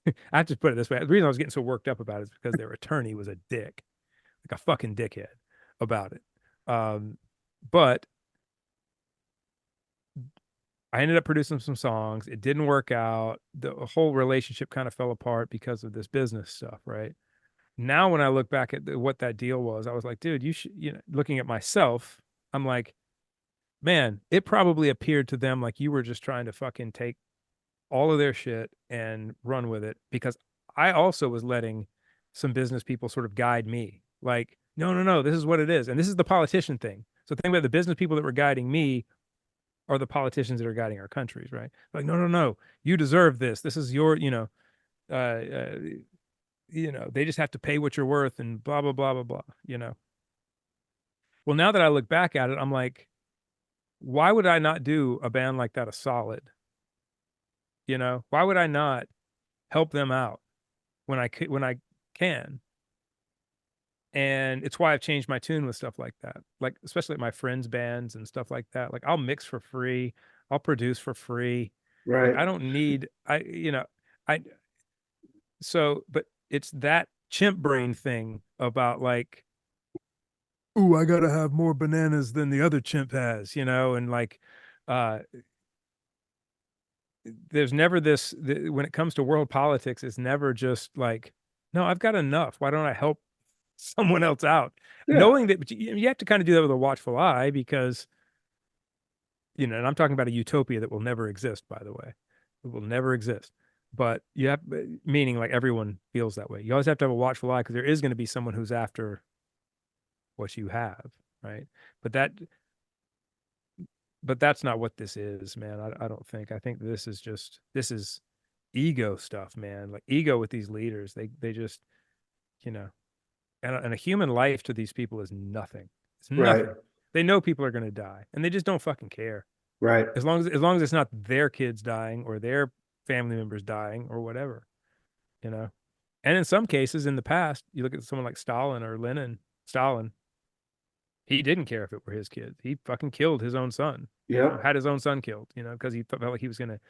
I have to put it this way. The reason I was getting so worked up about it is because their attorney was a dick, like a fucking dickhead about it. But I ended up producing some songs. It didn't work out. The whole relationship kind of fell apart because of this business stuff, right? Now, when I look back at what that deal was, I was like, dude, you should, looking at myself, I'm like, man, it probably appeared to them like you were just trying to fucking take all of their shit and run with it because I also was letting some business people sort of guide me. Like, no, no, no, this is what it is. And this is the politician thing. So think about the business people that were guiding me are the politicians that are guiding our countries, right? Like, no, no, no, you deserve this. This is your, uh, uh, they just have to pay what you're worth and blah, blah, blah, blah, blah. Well, now that I look back at it, I'm like, why would I not do a band like that a solid? Why would I not help them out when I can? And it's why I've changed my tune with stuff like that. Like, especially my friends' bands and stuff like that. Like, I'll mix for free, I'll produce for free. Like, Right. I don't need, I, so, but it's that chimp brain thing about like, ooh, I gotta have more bananas than the other chimp has, and like, uh, there's never when it comes to world politics, it's never just like, no, I've got enough. Why don't I help someone else out? Yeah. Knowing that, but you have to kind of do that with a watchful eye because, and I'm talking about a utopia that will never exist, by the way. It will never exist. But you have, meaning like everyone feels that way. You always have to have a watchful eye because there is going to be someone who's after what you have, right? But that, but that's not what this is, man. I don't think. I think this is ego stuff, man. Like ego with these leaders. They just, you know, and a human life to these people is nothing. It's Right. nothing. They know people are going to die, and they just don't fucking care. Right. As long as it's not their kids dying or their family members dying or whatever, you know. And in some cases, in the past, you look at someone like Stalin or Lenin. Stalin, he didn't care if it were his kids. He fucking killed his own son. Yep. Had his own son killed. Because he felt like he was going to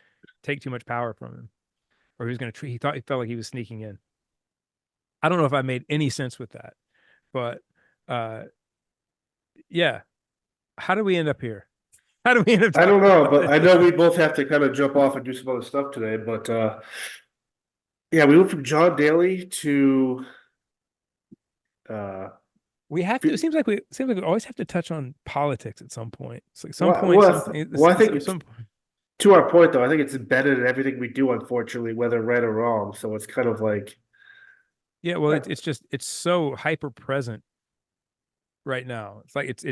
take too much power from him, or he was going to treat. He felt like he was sneaking in. I don't know if I made any sense with that, but uh, yeah. How do we end up here? How do we end up I don't talking know, about but I this? know we both have to kind of jump off and do some other stuff today. But yeah, we went from John Daly to uh, We have to. It seems like we always have to touch on politics at some point. It's like some point, well, something. well, I think it's Some point. to our point though. I think it's embedded in everything we do, unfortunately, whether right or wrong. So it's kind of like, Yeah. Well, uh, it's so hyper present right now. It's like it's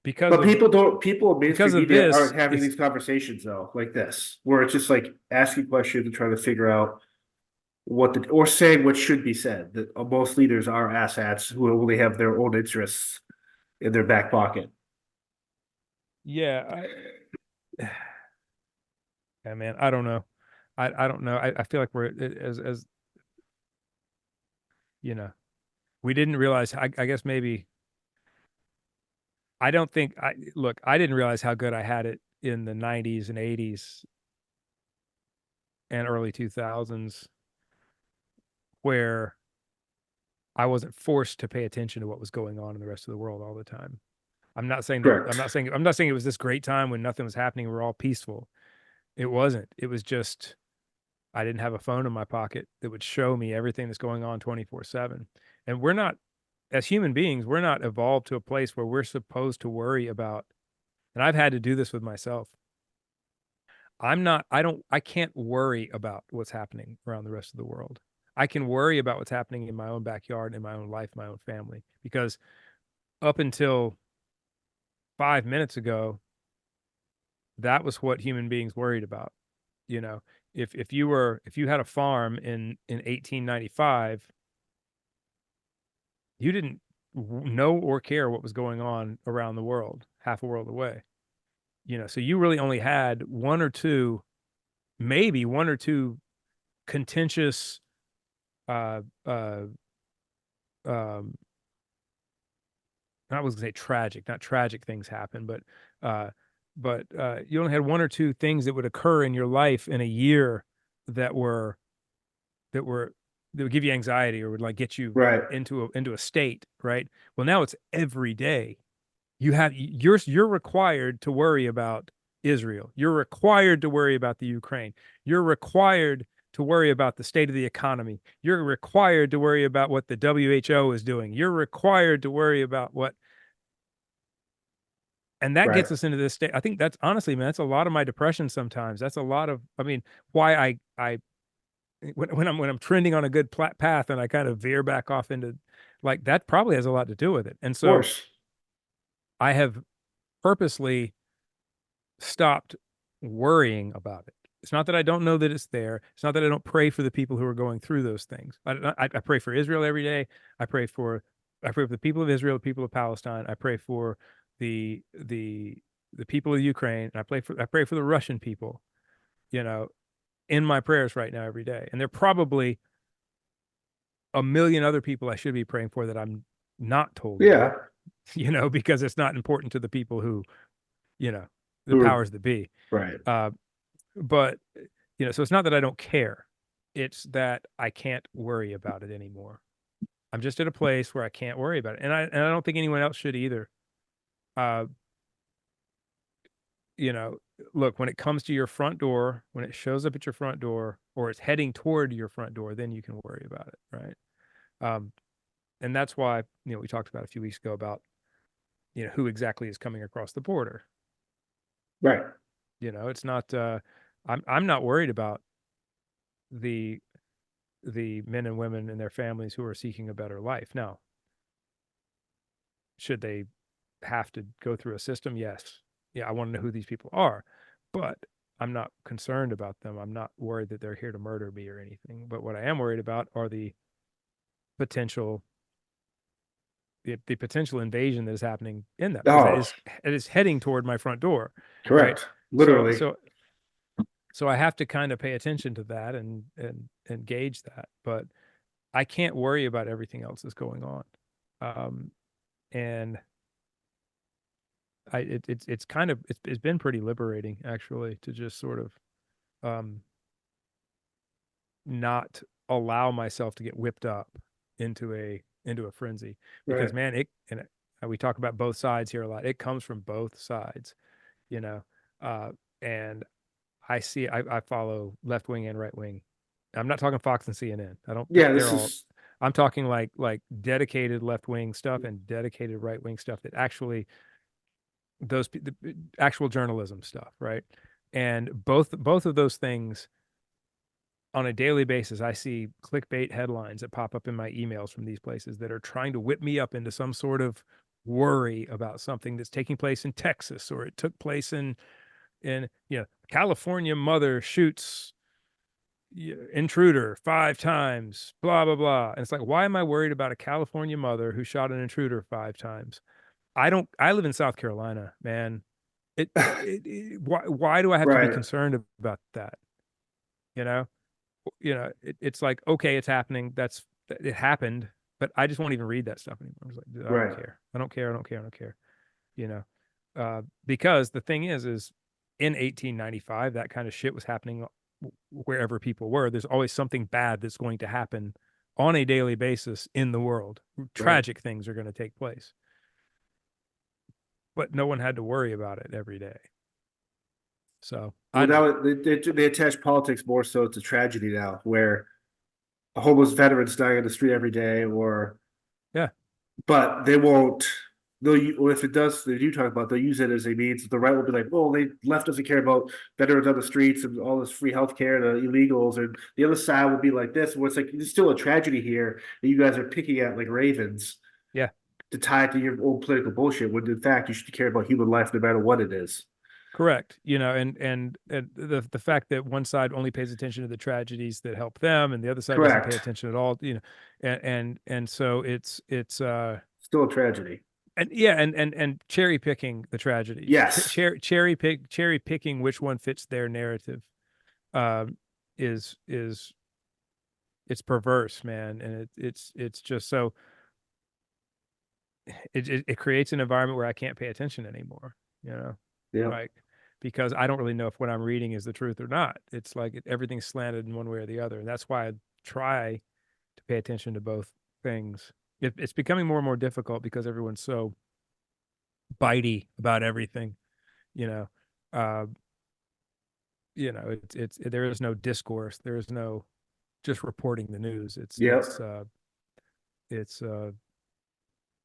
because but of people in mainstream media this. aren't having It's these conversations though, like this, where it's just like asking questions and trying to figure out or saying what should be said. That most leaders are asshats who only have their own interests in their back pocket. yeah. Yeah, man. I don't know. I don't know. I feel like we're as you know we didn't realize. I guess maybe I don't think I look. I didn't realize how good I had it in the '90s and '80s and early 2000s, where I wasn't forced to pay attention to what was going on in the rest of the world all the time. Correct. I'm not saying it was this great time when nothing was happening. We're all peaceful. It wasn't. It was just I didn't have a phone in my pocket that would show me everything that's going on 24/7. And we're not, as human beings, we're not evolved to a place where we're supposed to worry about. And I've had to do this with myself. I can't worry about what's happening around the rest of the world. I can worry about what's happening in my own backyard, in my own life, my own family, because up until 5 minutes ago, that was what human beings worried about. You know, if you had a farm in 1895, you didn't know or care what was going on around the world, half a world away. So you really only had one or two, maybe one or two contentious uh uh um I was gonna say tragic, not tragic things happen, uh you only had one or two things that would occur in your life in a year that were that were that would give you anxiety or would like get you Right. into a state, right? Well, now it's every day. You're required to worry about Israel. You're required to worry about the Ukraine. You're required to worry about the state of the economy. You're required to worry about what the WHO is doing. You're required to worry about what, and that Right. gets us into this state. I think that's honestly, man, that's a lot of my depression sometimes. That's a lot of, I mean, why when I'm trending on a good path and I kind of veer back off into Like that probably has a lot to do with it. And Of so course. I have purposely stopped worrying about it. It's not that I don't know that it's there. It's not that I don't pray for the people who are going through those things. I pray for Israel every day. I pray for I pray for the people of Israel, the people of Palestine. I pray for the the the people of Ukraine, and I pray for the Russian people, you know, in my prayers right now every day. And there are probably a million other people I should be praying for that I'm not told Yeah. about, because it's not important to the people who, you know, the Who are powers that be. right. Uh, but so it's not that I don't care. It's that I can't worry about it anymore. I'm just at a place where I can't worry about it. And I don't think anyone else should either. Uh, you know, Look, when it comes to your front door, when it shows up at your front door or it's heading toward your front door, then you can worry about it, right? Um, and that's why, we talked about a few weeks ago about, who exactly is coming across the border. Right. It's not I'm not worried about the men and women and their families who are seeking a better life. Now, should they have to go through a system? Yes. Yeah, I want to know who these people are, but I'm not concerned about them. I'm not worried that they're here to murder me or anything. But what I am worried about are potential the potential invasion that is happening in that, because Oh, it is heading toward my front door, right? correct. So Literally. so so I have to kind of pay attention to that and gauge that, but I can't worry about everything else that's going on. And it's kind of it's been pretty liberating actually to just sort of um not allow myself to get whipped up into a frenzy, because Right. man, we talk about both sides here a lot. It comes from both sides, you know. And I follow left wing and right wing. I'm not talking Fox and CNN. I don't Yeah, they're this all is I'm talking like dedicated left wing stuff and dedicated right wing stuff that actually the actual journalism stuff, right? And both of those things, on a daily basis, I see clickbait headlines that pop up in my emails from these places that are trying to whip me up into some sort of worry about something that's taking place in Texas, or it took place in California mother shoots intruder 5 times, blah blah blah. And it's like, why am I worried about a California mother who shot an intruder 5 times? I live in South Carolina, man. Why do I have to be right. concerned about that? You know, it's like, okay, it's happening. It happened, but I just won't even read that stuff anymore. I was like, I don't Right. care. I don't care. I don't care. I don't care. You know, because the thing is in 1895, that kind of shit was happening wherever people were. There's always something bad that's going to happen on a daily basis in the world. Right. Tragic things are going to take place, but no one had to worry about it every day. So I Well, don't know. now they attach politics more so to tragedy now, where a homeless veteran's dying on the street every day, or Yeah, but they won't. Or if it does, they do talk about. They'll use it as a means. The right will be like, "Oh, they left doesn't care about veterans on the streets and all this free healthcare, the illegals," and the other side will be like this, where it's like there's still a tragedy here that you guys are picking at like ravens yeah, to tie it to your own political bullshit. When in fact, you should care about human life no matter what it is. correct. And the fact that one side only pays attention to the tragedies that help them, and the other side doesn't pay Correct. attention at all. And so it's Still a tragedy. and yeah, and cherry picking the tragedies, Yes. cherry picking which one fits their narrative, um, is it's perverse, man, and it's just so it creates an environment where I can't pay attention anymore, you know, Yeah. like, because I don't really know if what I'm reading is the truth or not. It's like everything's slanted in one way or the other, and that's why I try to pay attention to both things. It's becoming more and more difficult because everyone's so bitey about everything, you know. Uh, there is no discourse. There is no just reporting the news. Yep. It's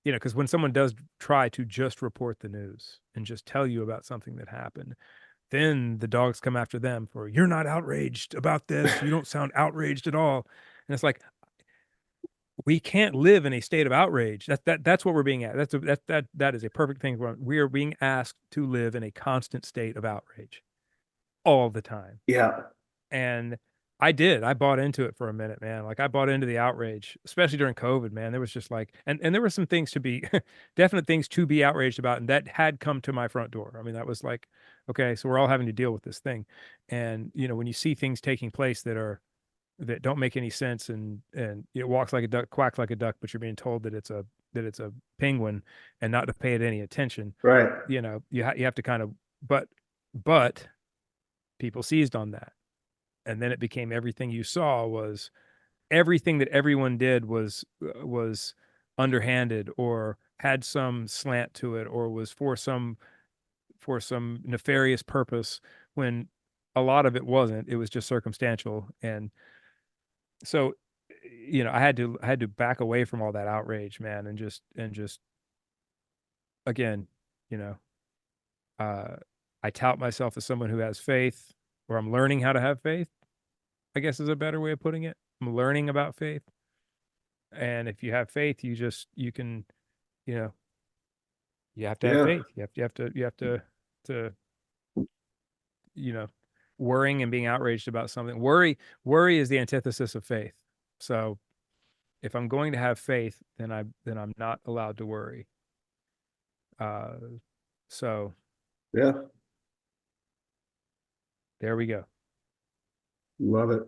because when someone does try to just report the news and just tell you about something that happened, then the dogs come after them for, you're not outraged about this. You don't sound outraged at all. And it's like, we can't live in a state of outrage. That's what we're being at. That is a perfect thing. We are being asked to live in a constant state of outrage all the time. Yeah. And I did. I bought into it for a minute, man. Like I bought into the outrage, especially during COVID, man. There was just like, and there were some things to be, definite things to be outraged about, and that had come to my front door. I mean, that was like, okay, so we're all having to deal with this thing, and when you see things taking place that don't make any sense, and it walks like a duck, quacks like a duck, but you're being told that it's a penguin, and not to pay it any attention. Right. You have to kind of, but people seized on that, and then it became everything you saw was everything that everyone did was underhanded or had some slant to it or was for some nefarious purpose when a lot of it wasn't. It was just circumstantial. And so I had to back away from all that outrage, man, and just again, you know uh I tout myself as someone who has faith, or I'm learning how to have faith, I guess, is a better way of putting it. I'm learning about faith. And if you have faith, you can, you know, you have to have Yeah. faith. You have to you know, worrying and being outraged about something. Worry is the antithesis of faith. So if I'm going to have faith, then I'm not allowed to worry. Uh so Yeah. there we go. Love it.